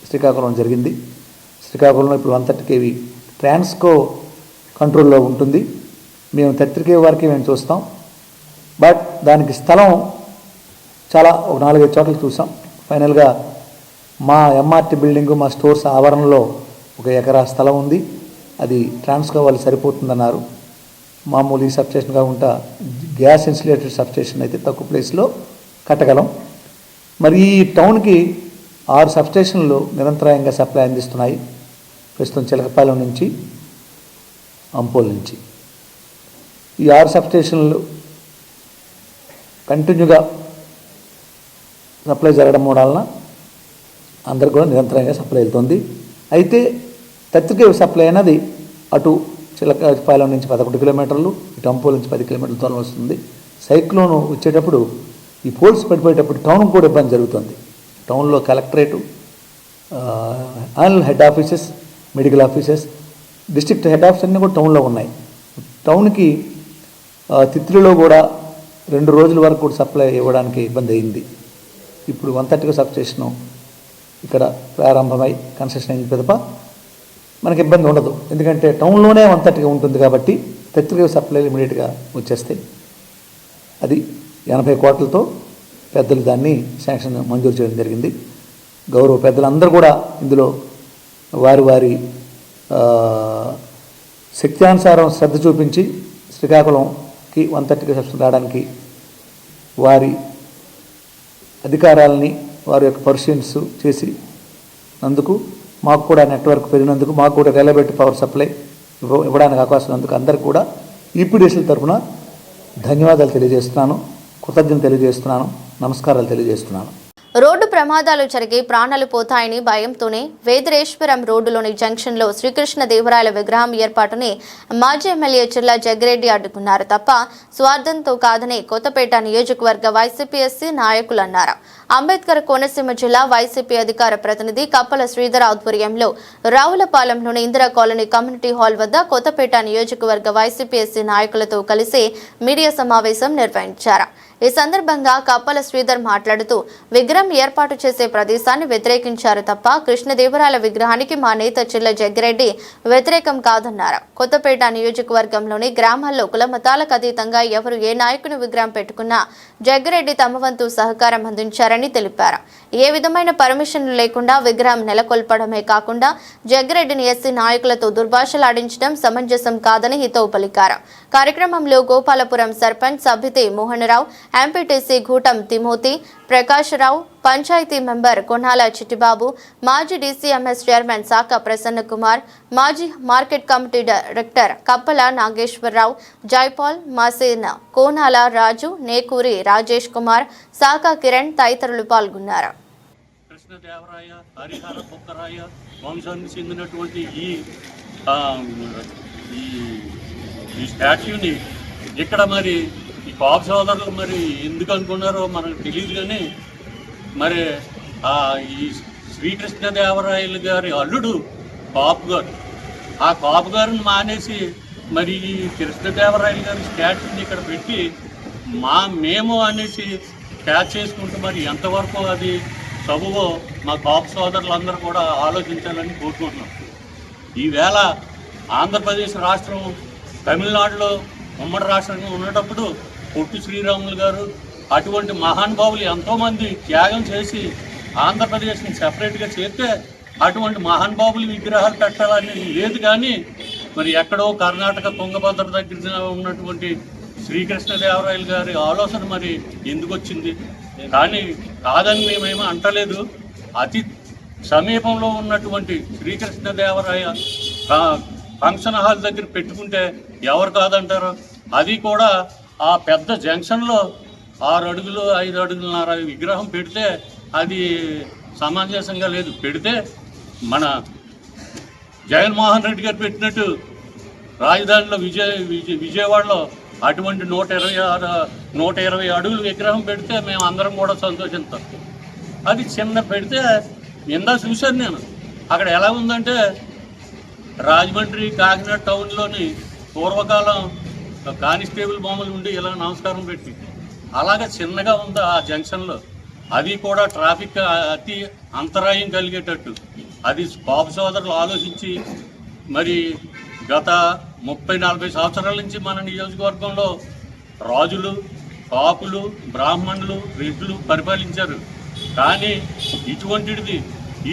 [SPEAKER 15] శ్రీకాకుళం జరిగింది. శ్రీకాకుళంలో ఇప్పుడు 130 kV ట్రాన్స్కో కంట్రోల్లో ఉంటుంది. మేము 30 kV వరకే మేము చూస్తాం. బట్ దానికి స్థలం చాలా ఒక 4-5 చోట్ల చూసాం. ఫైనల్గా మా ఎంఆర్టీ బిల్డింగు, మా స్టోర్స్ ఆవరణలో 1 ఎకరా స్థలం ఉంది. అది ట్రాన్స్కో వాళ్ళు సరిపోతుందన్నారు. మామూలు ఈ సబ్స్టేషన్ కాకుండా గ్యాస్ ఇన్సులేటెడ్ సబ్స్టేషన్ అయితే తక్కువ ప్లేస్లో కట్టగలం. మరి ఈ టౌన్కి 6 సబ్స్టేషన్లు నిరంతరాయంగా సప్లై అందిస్తున్నాయి. ప్రస్తుతం చిలకపాలెం నుంచి అంపోల్ నుంచి ఈ 6 సబ్స్టేషన్లు కంటిన్యూగా సప్లై జరగడం వలన అందరికి కూడా నిరంతరంగా సప్లై వెళ్తుంది. అయితే 30 kV సప్లై అనేది అటు చిలకపాలెం నుంచి 11 కిలోమీటర్లు, ఇటు అంపోల్ నుంచి 10 కిలోమీటర్ల దూరం వస్తుంది. సైక్లోన్ వచ్చేటప్పుడు ఈ పోల్స్ పడిపోయేటప్పుడు టౌన్కి కూడా ఇబ్బంది జరుగుతుంది. టౌన్లో collectorate, head offices, medical offices, district head office అన్నీ కూడా టౌన్లో ఉన్నాయి. టౌన్కి తిత్రిలో కూడా 2 రోజుల వరకు కూడా సప్లై ఇవ్వడానికి ఇబ్బంది అయింది. ఇప్పుడు 130 kV సబ్స్టేషను ఇక్కడ ప్రారంభమై కన్స్ట్రక్షన్ అయిన పిదప మనకి ఇబ్బంది ఉండదు. ఎందుకంటే టౌన్లోనే 130 kV ఉంటుంది కాబట్టి 30 kV సప్లైలు ఇమీడియట్గా వచ్చేస్తాయి. అది 80 కోట్లతో పెద్దలు దాన్ని శాంక్షన్ మంజూరు చేయడం జరిగింది. గౌరవ పెద్దలందరూ కూడా ఇందులో వారి వారి శక్త్యానుసారం శ్రద్ధ చూపించి శ్రీకాకుళంకి 130 సబ్స్టేషన్ రావడానికి వారి అధికారాలని వారి యొక్క పర్సన్స్ చేసి నందుకు మాకు కూడా నెట్వర్క్ పెరిగినందుకు మాకు కూడా రిలయబిలిటీ పవర్ సప్లై ఇవ్వడానికి అవకాశం ఉన్నందుకు అందరికీ కూడా ఈపీడీసీల తరఫున ధన్యవాదాలు తెలియజేస్తున్నాను, కృతజ్ఞతలు తెలియజేస్తున్నాను, నమస్కారాలు తెలియజేస్తున్నాను.
[SPEAKER 1] రోడ్డు ప్రమాదాలు జరిగి ప్రాణాలు పోతాయని భయంతోనే వేదరేశ్వరం రోడ్డులోని జంక్షన్లో శ్రీకృష్ణదేవరాయల విగ్రహం ఏర్పాటుని మాజీ ఎమ్మెల్యే చిర్ల జగ్గిరెడ్డి అడ్డుకున్నారు తప్ప స్వార్థంతో కాదని కొత్తపేట నియోజకవర్గ వైసీపీ ఎస్సీ నాయకులు అన్నారు. అంబేద్కర్ కోనసీమ జిల్లా వైసీపీ అధికార ప్రతినిధి కప్పల శ్రీధర్ ఆధ్వర్యంలో రావులపాలెంలోని ఇందిరా కాలనీ కమ్యూనిటీ హాల్ వద్ద కొత్తపేట నియోజకవర్గ వైసీపీ ఎస్సీ నాయకులతో కలిసి మీడియా సమావేశం నిర్వహించారు. ఈ సందర్భంగా కప్పల శ్రీధర్ మాట్లాడుతూ విగ్రహం ఏర్పాటు చేసే ప్రదేశాన్ని వ్యతిరేకించారు తప్ప కృష్ణదేవరాయల విగ్రహానికి మా నేత చిర్ల జగ్గిరెడ్డి వ్యతిరేకం కాదన్నారు. కొత్తపేట నియోజకవర్గంలోని గ్రామాల్లో కులమతాలకు అతీతంగా ఎవరు ఏ నాయకుని విగ్రహం పెట్టుకున్నా జగ్గిరెడ్డి తమ వంతు సహకారం అందించారని తెలిపారు. ఏ విధమైన పర్మిషన్లు లేకుండా విగ్రహం నెలకొల్పడమే కాకుండా జగ్గిరెడ్డిని ఎస్సీ నాయకులతో దుర్భాషలాడించడం సమంజసం కాదని హితవు పలికారు. కార్యక్రమంలో Gopalapuram sarpanch Sabhiti Mohanarao, MPTC Ghutam Timothy, Prakasarao, panchayat member Konala Chittibabu, మాజీ డీసీఎంఎస్ చైర్మన్ శాఖ ప్రసన్న కుమార్, మాజీ మార్కెట్ కమిటీ డైరెక్టర్ కప్పల నాగేశ్వరరావు, జైపాల్, మాసేన్, కోనాల రాజు, నేకూరి రాజేష్ కుమార్, శాఖ కిరణ్ తదితరులు పాల్గొన్నారు.
[SPEAKER 13] కృష్ణదేవరాయ, హరిహర బుక్కరాయ వంశానికి చెందినటువంటి ఈ స్టాచ్యూని ఇక్కడ మరి ఈ పాప సోదరులు మరి ఎందుకు అనుకున్నారో మనకు తెలియదు, కానీ మరి ఈ శ్రీకృష్ణదేవరాయలు గారి అల్లుడు కాపు గారు, ఆ కాపు గారిని మానేసి మరి ఈ కృష్ణదేవరాయలు గారి స్టాచ్యూని ఇక్కడ పెట్టి మేము అనేసి క్యాచ్ చేసుకుంటూ మరి ఎంతవరకు అది సబువో మా కాపు సోదరులందరూ కూడా ఆలోచించాలని కోరుకుంటున్నాం. ఈవేళ ఆంధ్రప్రదేశ్ రాష్ట్రం తమిళనాడులో ఉమ్మడి రాష్ట్రంగా ఉన్నప్పుడు పొట్టి శ్రీరాములు గారు అటువంటి మహానుభావులు ఎంతోమంది త్యాగం చేసి ఆంధ్రప్రదేశ్ని సెపరేట్గా చేస్తే అటువంటి మహానుభావులు విగ్రహాలు పెట్టాలని లేదు, కానీ మరి ఎక్కడో కర్ణాటక తుంగభద్ర దగ్గర ఉన్నటువంటి శ్రీకృష్ణదేవరాయలు గారి ఆలోచన మరి ఎందుకు వచ్చింది? కానీ కాదని మేమేమీ అంటలేదు. అతి సమీపంలో ఉన్నటువంటి శ్రీకృష్ణదేవరాయ ఫంక్షన్ హాల్ దగ్గర పెట్టుకుంటే ఎవరు కాదంటారు? అది కూడా ఆ పెద్ద జంక్షన్లో 6 అడుగులు 5 అడుగులన్నర విగ్రహం పెడితే అది సమంజసంగా లేదు. పెడితే మన జగన్మోహన్ రెడ్డి గారు పెట్టినట్టు రాజధానిలో విజయవాడలో అటువంటి 120 అడుగులు విగ్రహం పెడితే మేము అందరం కూడా సంతోషిస్తాం. అది చిన్న పెడితే నిందా చూశాను నేను. అక్కడ ఎలా ఉందంటే రాజమండ్రి కాకినాడ టౌన్లోని పూర్వకాలం కానిస్టేబుల్ బొమ్మలు ఉండి ఇలా నమస్కారం పెట్టి అలాగే చిన్నగా ఉంది ఆ జంక్షన్లో. అది కూడా ట్రాఫిక్ అతి అంతరాయం కలిగేటట్టు అది కాపు సోదరులు ఆలోచించి మరి గత 30-40 సంవత్సరాల నుంచి మన నియోజకవర్గంలో రాజులు, కాపులు, బ్రాహ్మణులు, రెడ్లు పరిపాలించారు. కానీ ఇటువంటిది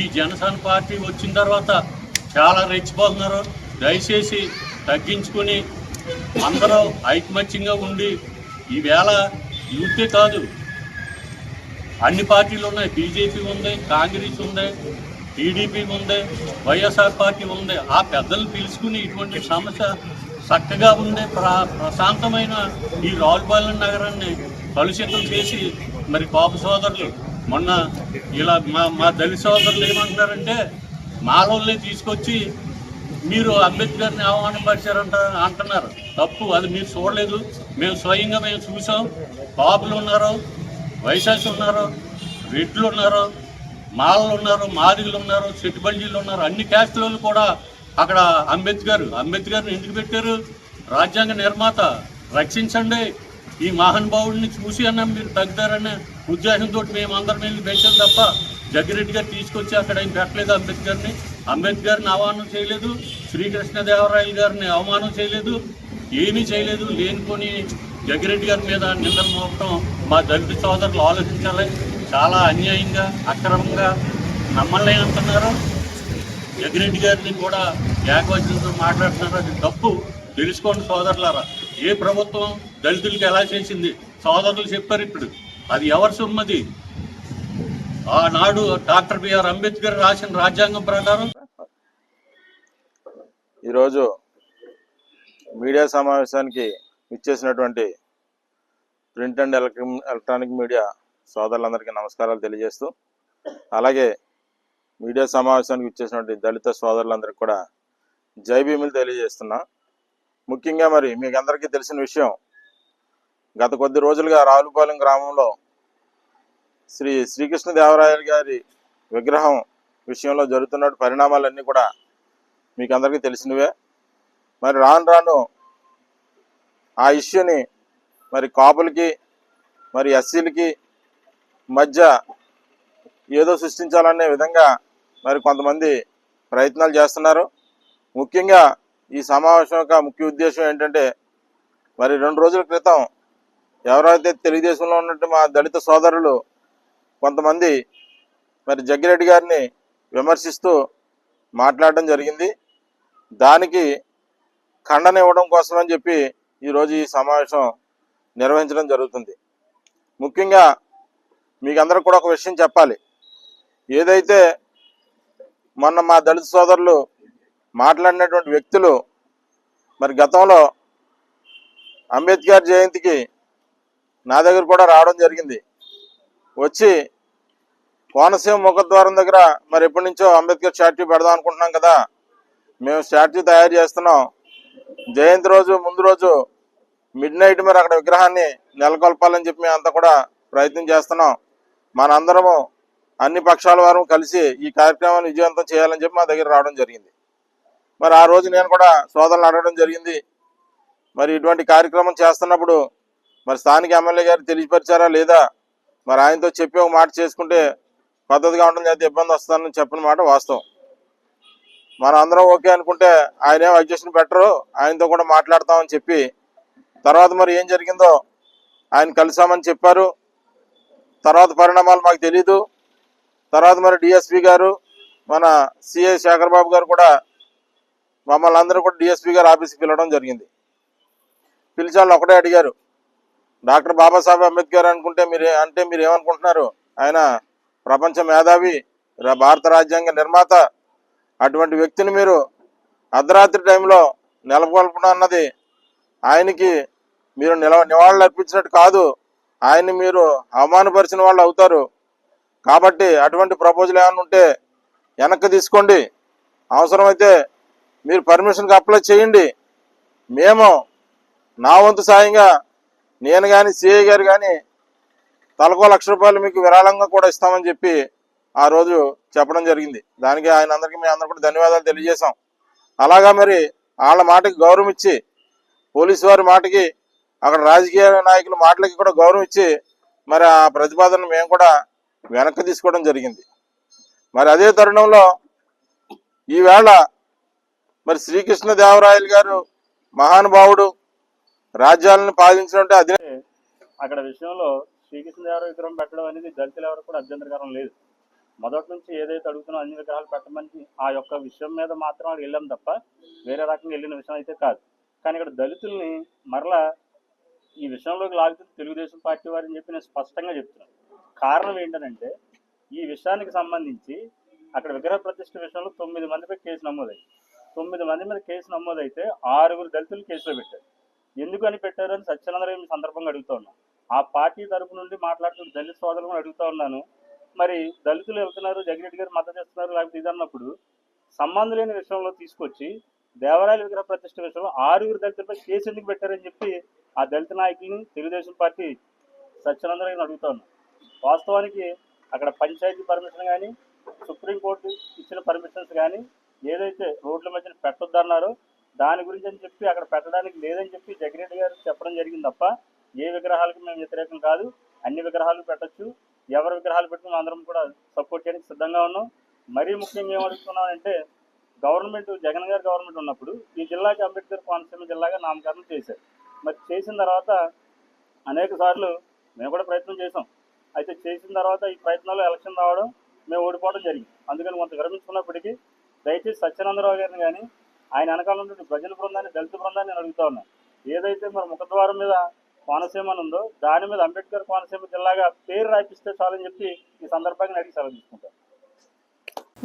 [SPEAKER 13] ఈ జనసేన పార్టీ వచ్చిన తర్వాత చాలా రెచ్చిపోతున్నారు. దయచేసి తగ్గించుకొని అందరూ ఐకమత్యంగా ఉండి ఈవేళ యూతే కాదు అన్ని పార్టీలు ఉన్నాయి. బీజేపీ ఉంది, కాంగ్రెస్ ఉంది, టీడీపీ ఉంది, వైఎస్ఆర్ పార్టీ ఉంది. ఆ పెద్దలు పిలుచుకుని ఇటువంటి సమస్య చక్కగా ఉండే ప్రశాంతమైన ఈ రావులపాలెం నగరాన్ని కలుషితం చేసి మరి కాపు సోదరులు మొన్న ఇలా మా దళిత సోదరులు ఏమంటున్నారంటే మాలోల్ని తీసుకొచ్చి మీరు అంబేద్కర్ని అవమానపరిచారంట అంటున్నారు. తప్పు, అది మీరు చూడలేదు. మేము స్వయంగా చూసాం. కాపులు ఉన్నారు, వైశాఖ ఉన్నారు, రెడ్లు ఉన్నారు, మాలలు ఉన్నారు, మాదిగలు ఉన్నారు, చెట్టుబల్జీలు ఉన్నారు. అన్ని క్యాస్టులు కూడా అక్కడ అంబేద్కర్ని ఎందుకు పెట్టారు? రాజ్యాంగ నిర్మాత, రక్షించండి ఈ మహానుభావుడిని చూసి అన్న మీరు తగ్గుతారనే ఉద్దేశంతో మేమందరం వెళ్ళి పెట్టాం తప్ప జగ్గిరెడ్డి గారు తీసుకొచ్చి అక్కడ ఏం పెట్టలేదు. అంబేద్కర్ని అవమానం చేయలేదు, శ్రీకృష్ణదేవరాయలు గారిని అవమానం చేయలేదు, ఏమీ చేయలేదు. లేనిపోని జగ్గిరెడ్డి గారి మీద నిందలు మోపడం మా దళిత సోదరులు ఆలోచించాలి. చాలా అన్యాయంగా, అక్రమంగా నమ్మల్ని అంటున్నారు. జగ్గిరెడ్డి గారిని కూడా ఏకవచనంతో మాట్లాడుతున్నారు. అది తప్పు, తెలుసుకోండి సోదరులారా. ఏ ప్రభుత్వం దళితులకి ఎలా చేసింది? సోదరులు చెప్పారు. ఇప్పుడు అది ఎవరి సొమ్మది? ఆనాడు డాక్టర్ బిఆర్ అంబేద్కర్ రాసిన రాజ్యాంగం ప్రకారం.
[SPEAKER 6] ఈరోజు మీడియా సమావేశానికి ఇచ్చేసినటువంటి ప్రింట్ అండ్ ఎలక్ట్రానిక్ మీడియా సోదరులందరికీ నమస్కారాలు తెలియజేస్తూ, అలాగే మీడియా సమావేశానికి ఇచ్చేసినటువంటి దళిత సోదరులందరికీ కూడా జై భీములు తెలియజేస్తున్నా. ముఖ్యంగా మరి మీకు అందరికీ తెలిసిన విషయం, గత కొద్ది రోజులుగా రావులపాలెం గ్రామంలో శ్రీకృష్ణదేవరాయలు గారి విగ్రహం విషయంలో జరుగుతున్న పరిణామాలన్నీ కూడా మీకు అందరికీ తెలిసినవే. మరి రాను రాను ఆ ఇష్యూని మరి కాపులకి మరి ఎస్సీలకి మధ్య ఏదో సృష్టించాలనే విధంగా మరి కొంతమంది ప్రయత్నాలు చేస్తున్నారు. ముఖ్యంగా ఈ సమావేశం యొక్క ముఖ్య ఉద్దేశం ఏంటంటే, మరి 2 రోజుల క్రితం ఎవరైతే తెలుగుదేశంలో ఉన్నట్టు మా దళిత సోదరులు కొంతమంది మరి జగ్గిరెడ్డి గారిని విమర్శిస్తూ మాట్లాడడం జరిగింది. దానికి ఖండన ఇవ్వడం కోసం అని చెప్పి ఈరోజు ఈ సమావేశం నిర్వహించడం జరుగుతుంది. ముఖ్యంగా మీకు అందరికి కూడా ఒక విషయం చెప్పాలి. ఏదైతే మొన్న మా దళిత సోదరులు మాట్లాడినటువంటి వ్యక్తులు మరి గతంలో అంబేద్కర్ జయంతికి నా దగ్గర కూడా రావడం జరిగింది. వచ్చి కోనసీమ ముఖద్వారం దగ్గర మరి ఎప్పటి నుంచో అంబేద్కర్ స్టాట్యూ పెడదాం అనుకుంటున్నాం కదా, మేము స్టాట్యూ తయారు చేస్తున్నాం, జయంతి రోజు ముందు రోజు మిడ్నైట్ మరి అక్కడ విగ్రహాన్ని నెలకొల్పాలని చెప్పి మేము అంతా కూడా ప్రయత్నం చేస్తున్నాం. మనందరము అన్ని పక్షాల వారు కలిసి ఈ కార్యక్రమాన్ని విజయవంతం చేయాలని చెప్పి మా దగ్గర రావడం జరిగింది. మరి ఆ రోజు నేను కూడా సోదరులు అడగడం జరిగింది, మరి ఇటువంటి కార్యక్రమం చేస్తున్నప్పుడు మరి స్థానిక ఎమ్మెల్యే గారు తెలియపరిచారా లేదా, మరి ఆయనతో చెప్పి ఒక మాట చేసుకుంటే పద్ధతిగా ఉండడం చేస్తే ఇబ్బంది వస్తుందని చెప్పిన మాట వాస్తవం. మనం అందరం ఓకే అనుకుంటే ఆయన ఏం అడ్జస్ట్మెంట్ పెట్టరు, ఆయనతో కూడా మాట్లాడతామని చెప్పి తర్వాత మరి ఏం జరిగిందో ఆయన కలిసామని చెప్పారు. తర్వాత పరిణామాలు మాకు తెలీదు. తర్వాత మరి డిఎస్పీ గారు మన సిఐ శేఖర్ బాబు గారు కూడా మమ్మల్ని అందరూ కూడా డిఎస్పీ గారు ఆఫీస్కి పిలవడం జరిగింది. పిలిచి వాళ్ళు ఒకటే అడిగారు, డాక్టర్ బాబాసాహెబ్ అంబేద్కర్ మీరు ఏమనుకుంటున్నారు? ఆయన ప్రపంచ మేధావి, భారత రాజ్యాంగ నిర్మాత, అటువంటి వ్యక్తిని మీరు అర్ధరాత్రి టైంలో నెలకొల్పడం అన్నది ఆయనకి మీరు నివాళులు అర్పించినట్టు కాదు, ఆయన్ని మీరు అవమానపరిచిన వాళ్ళు అవుతారు. కాబట్టి అటువంటి ప్రపోజల్ ఏమైనా ఉంటే వెనక్కి తీసుకోండి, అవసరమైతే మీరు పర్మిషన్కి అప్లై చేయండి, మేము నా వంతు సాయంగా నేను కానీ సిఐ గారు కానీ తలకో ₹1,00,000 మీకు విరాళంగా కూడా ఇస్తామని చెప్పి ఆ రోజు చెప్పడం జరిగింది. దానికి మేము అందరూ కూడా ధన్యవాదాలు తెలియజేశాం. అలాగా మరి వాళ్ళ మాటకి గౌరవం ఇచ్చి, పోలీసు వారి మాటకి, అక్కడ రాజకీయ నాయకుల మాటలకి కూడా గౌరవం ఇచ్చి మరి ఆ ప్రతిపాదనను మేము కూడా వెనక్కి తీసుకోవడం జరిగింది. మరి అదే తరుణంలో ఈవేళ మరి శ్రీకృష్ణదేవరాయలు గారు మహానుభావుడు, రాజ్యాలను పాలించినట్టే అదే
[SPEAKER 16] అక్కడ విషయంలో శ్రీకృష్ణదేవరాయ విగ్రహం పెట్టడం అనేది దళితులు ఎవరు కూడా అభ్యంతరకరం లేదు. మొదటి నుంచి ఏదైతే అడుగుతున్నా అన్ని విగ్రహాలు పెట్టమని ఆ యొక్క విషయం మీద మాత్రం అక్కడ వెళ్ళాం తప్ప వేరే రకంగా వెళ్ళిన విషయం అయితే కాదు. కానీ ఇక్కడ దళితుల్ని మరలా ఈ విషయంలోకి లాగుతుంది తెలుగుదేశం పార్టీ వారిని చెప్పి నేను స్పష్టంగా చెప్తున్నాను. కారణం ఏంటంటే ఈ విషయానికి సంబంధించి అక్కడ విగ్రహ ప్రతిష్ఠ విషయంలో 9 మందిపై కేసు నమోదైంది. 9 మంది మీద కేసు నమోదైతే 6 దళితులు కేసులో పెట్టారు. ఎందుకు అని పెట్టారు అని సత్యానందరావు ఈ సందర్భంగా అడుగుతూ ఉన్నాను. ఆ పార్టీ తరపు నుండి మాట్లాడుతున్న దళిత సోదరులను అడుగుతూ ఉన్నాను, మరి దళితులు వెళ్తున్నారు, జగన్రెడ్డి గారు మద్దతు ఇస్తున్నారు, లేకపోతే ఇదన్నప్పుడు సంబంధం లేని విషయంలో తీసుకొచ్చి దేవరాయల విగ్రహ ప్రతిష్ఠ విషయంలో 6 దళితులపై కేసు ఎందుకు పెట్టారని చెప్పి ఆ దళిత నాయకుల్ని తెలుగుదేశం పార్టీ సత్యానందరావు అడుగుతూ ఉన్నాను. వాస్తవానికి అక్కడ పంచాయతీ పర్మిషన్ కానీ, సుప్రీంకోర్టు ఇచ్చిన పర్మిషన్స్ కానీ ఏదైతే రోడ్ల మధ్యన పెట్టొద్దన్నారో దాని గురించి అని చెప్పి అక్కడ పెట్టడానికి లేదని చెప్పి జగన్రెడ్డి గారు చెప్పడం జరిగింది తప్ప ఏ విగ్రహాలకు మేము వ్యతిరేకం కాదు, అన్ని విగ్రహాలు పెట్టచ్చు, ఎవరి విగ్రహాలు పెట్టుకుని అందరం కూడా సపోర్ట్ చేయడానికి సిద్ధంగా ఉన్నాం. మరీ ముఖ్యంగా ఏం అడుగుతున్నామంటే గవర్నమెంట్ జగన్ గారు గవర్నమెంట్ ఉన్నప్పుడు ఈ జిల్లాకి అంబేద్కర్ కోనసీమ జిల్లాగా నామకరణం చేశారు. మరి చేసిన తర్వాత అనేక సార్లు మేము కూడా ప్రయత్నం చేసాం. అయితే చేసిన తర్వాత ఈ ప్రయత్నాల్లో ఎలక్షన్ రావడం, మేము ఓడిపోవడం జరిగింది. అందుకని కొంత విరమించుకున్నప్పటికీ దయచేసి సత్యానందరావు గారిని కానీ ఆయన వెనకాల ఉన్నటువంటి ప్రజల బృందాన్ని, దళిత బృందాన్ని నేను అడుగుతా ఉన్నాను, ఏదైతే మరి ముఖద్వారం మీద కోనసీమ అని ఉందో దాని మీద అంబేద్కర్ కోనసీమ జిల్లాగా పేరు రాయిపిస్తే చాలని చెప్పి ఈ సందర్భంగా అడిగి సెలవు తీసుకుంటారు.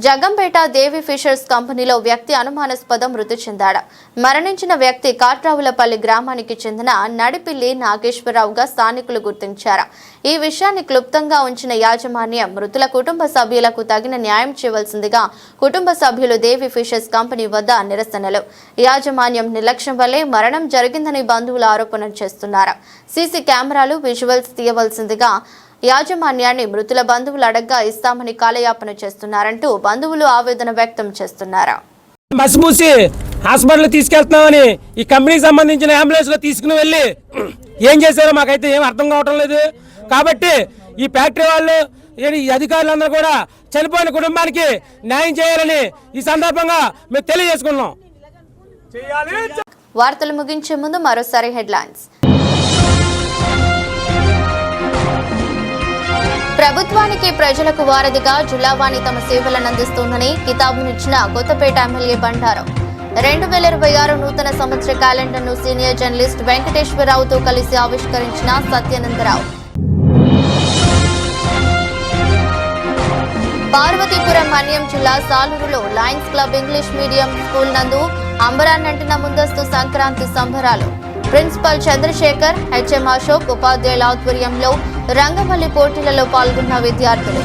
[SPEAKER 1] జగ్గంపేట దేవి ఫిషర్స్ కంపెనీలో వ్యక్తి అనుమానాస్పద మృతి చెందాడు. మరణించిన వ్యక్తి కాట్రావులపల్లి గ్రామానికి చెందిన నడిపిల్లి నాగేశ్వరరావుగా స్థానికులు గుర్తించారు. ఈ విషయాన్ని క్లుప్తంగా ఉంచిన యాజమాన్యం మృతుల కుటుంబ సభ్యులకు తగిన న్యాయం చేయవలసిందిగా కుటుంబ సభ్యులు దేవి ఫిషర్స్ కంపెనీ వద్ద నిరసనలు. యాజమాన్యం నిర్లక్ష్యం వల్లే మరణం జరిగిందని బంధువులు ఆరోపణలు చేస్తున్నారు. సీసీ కెమెరాలు విజువల్స్ తీయవలసిందిగా యాజమాన్యాన్ని మృతుల బంధువులు అడగ్గా ఇస్తామని కాలయాపన చేస్తున్నారంటూ బంధువులు ఆవేదన వ్యక్తం చేస్తున్నారు.
[SPEAKER 17] మసిమూసి హాస్పిటల్ తీసుకెళ్తున్నామని ఈ కంపెనీకి సంబంధించిన అంబులెన్స్ లో తీసుకుని వెళ్ళి ఏం చేశారో మాకైతే ఏం అర్థం కావటం లేదు. కాబట్టి ఈ ఫ్యాక్టరీ వాళ్ళు ఈ అధికారులందరూ కూడా చనిపోయిన కుటుంబానికి న్యాయం చేయాలని ఈ సందర్భంగా మేము తెలియజేసుకున్నాం.
[SPEAKER 1] వార్తలు ముగించే ముందు మరోసారి హెడ్లైన్స్. ప్రభుత్వానికి ప్రజలకు వారధిగా జిల్లావాణి తమ సేవలను అందిస్తోందని కితాబునిచ్చిన కొత్తపేట ఎమ్మెల్యే బండారు. 2026 నూతన సంవత్సర క్యాలెండర్ను సీనియర్ జర్నలిస్ట్ వెంకటేశ్వరరావుతో కలిసి ఆవిష్కరించిన సత్యానందరావు. పార్వతీపురం మన్యం జిల్లా సాలూరులో Lions club English medium school నందు అంబరాన్నంటిన ముందస్తు సంక్రాంతి సంబరాలు. ప్రిన్సిపల్ చంద్రశేఖర్, హెచ్ఎం అశోక్ ఉపాధ్యాయుల ఆధ్వర్యంలో రంగవల్లి పోటీలలో పాల్గొన్న విద్యార్థులు.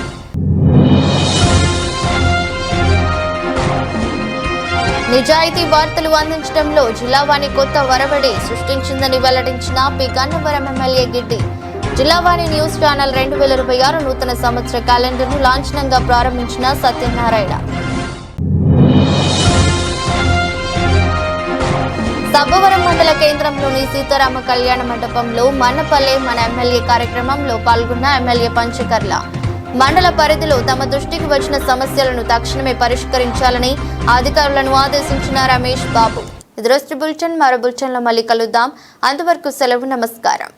[SPEAKER 1] నిజాయితీ వార్తలు అందించడంలో జిల్లావాణి కొత్త వరవడి సృష్టించిందని వెల్లడించిన P Gannavaram MLA Giddi. Jillavani news channel 2026 నూతన సంవత్సర క్యాలెండర్ను లాంఛనంగా ప్రారంభించిన సత్యనారాయణ. సబ్బవరం మండల కేంద్రంలోని సీతారామ కళ్యాణ మండపంలో మన్నపల్లె మన ఎమ్మెల్యే కార్యక్రమంలో పాల్గొన్న ఎమ్మెల్యే పంచకర్ల. మండల పరిధిలో తమ దృష్టికి వచ్చిన సమస్యలను తక్షణమే పరిష్కరించాలని అధికారులను ఆదేశించిన రమేష్ బాబు. ఇది దృష్టి బులెటిన్. మరో బులెటిన్లో మళ్ళీ కలుద్దాం. అంతవరకు సెలవు. నమస్కారం.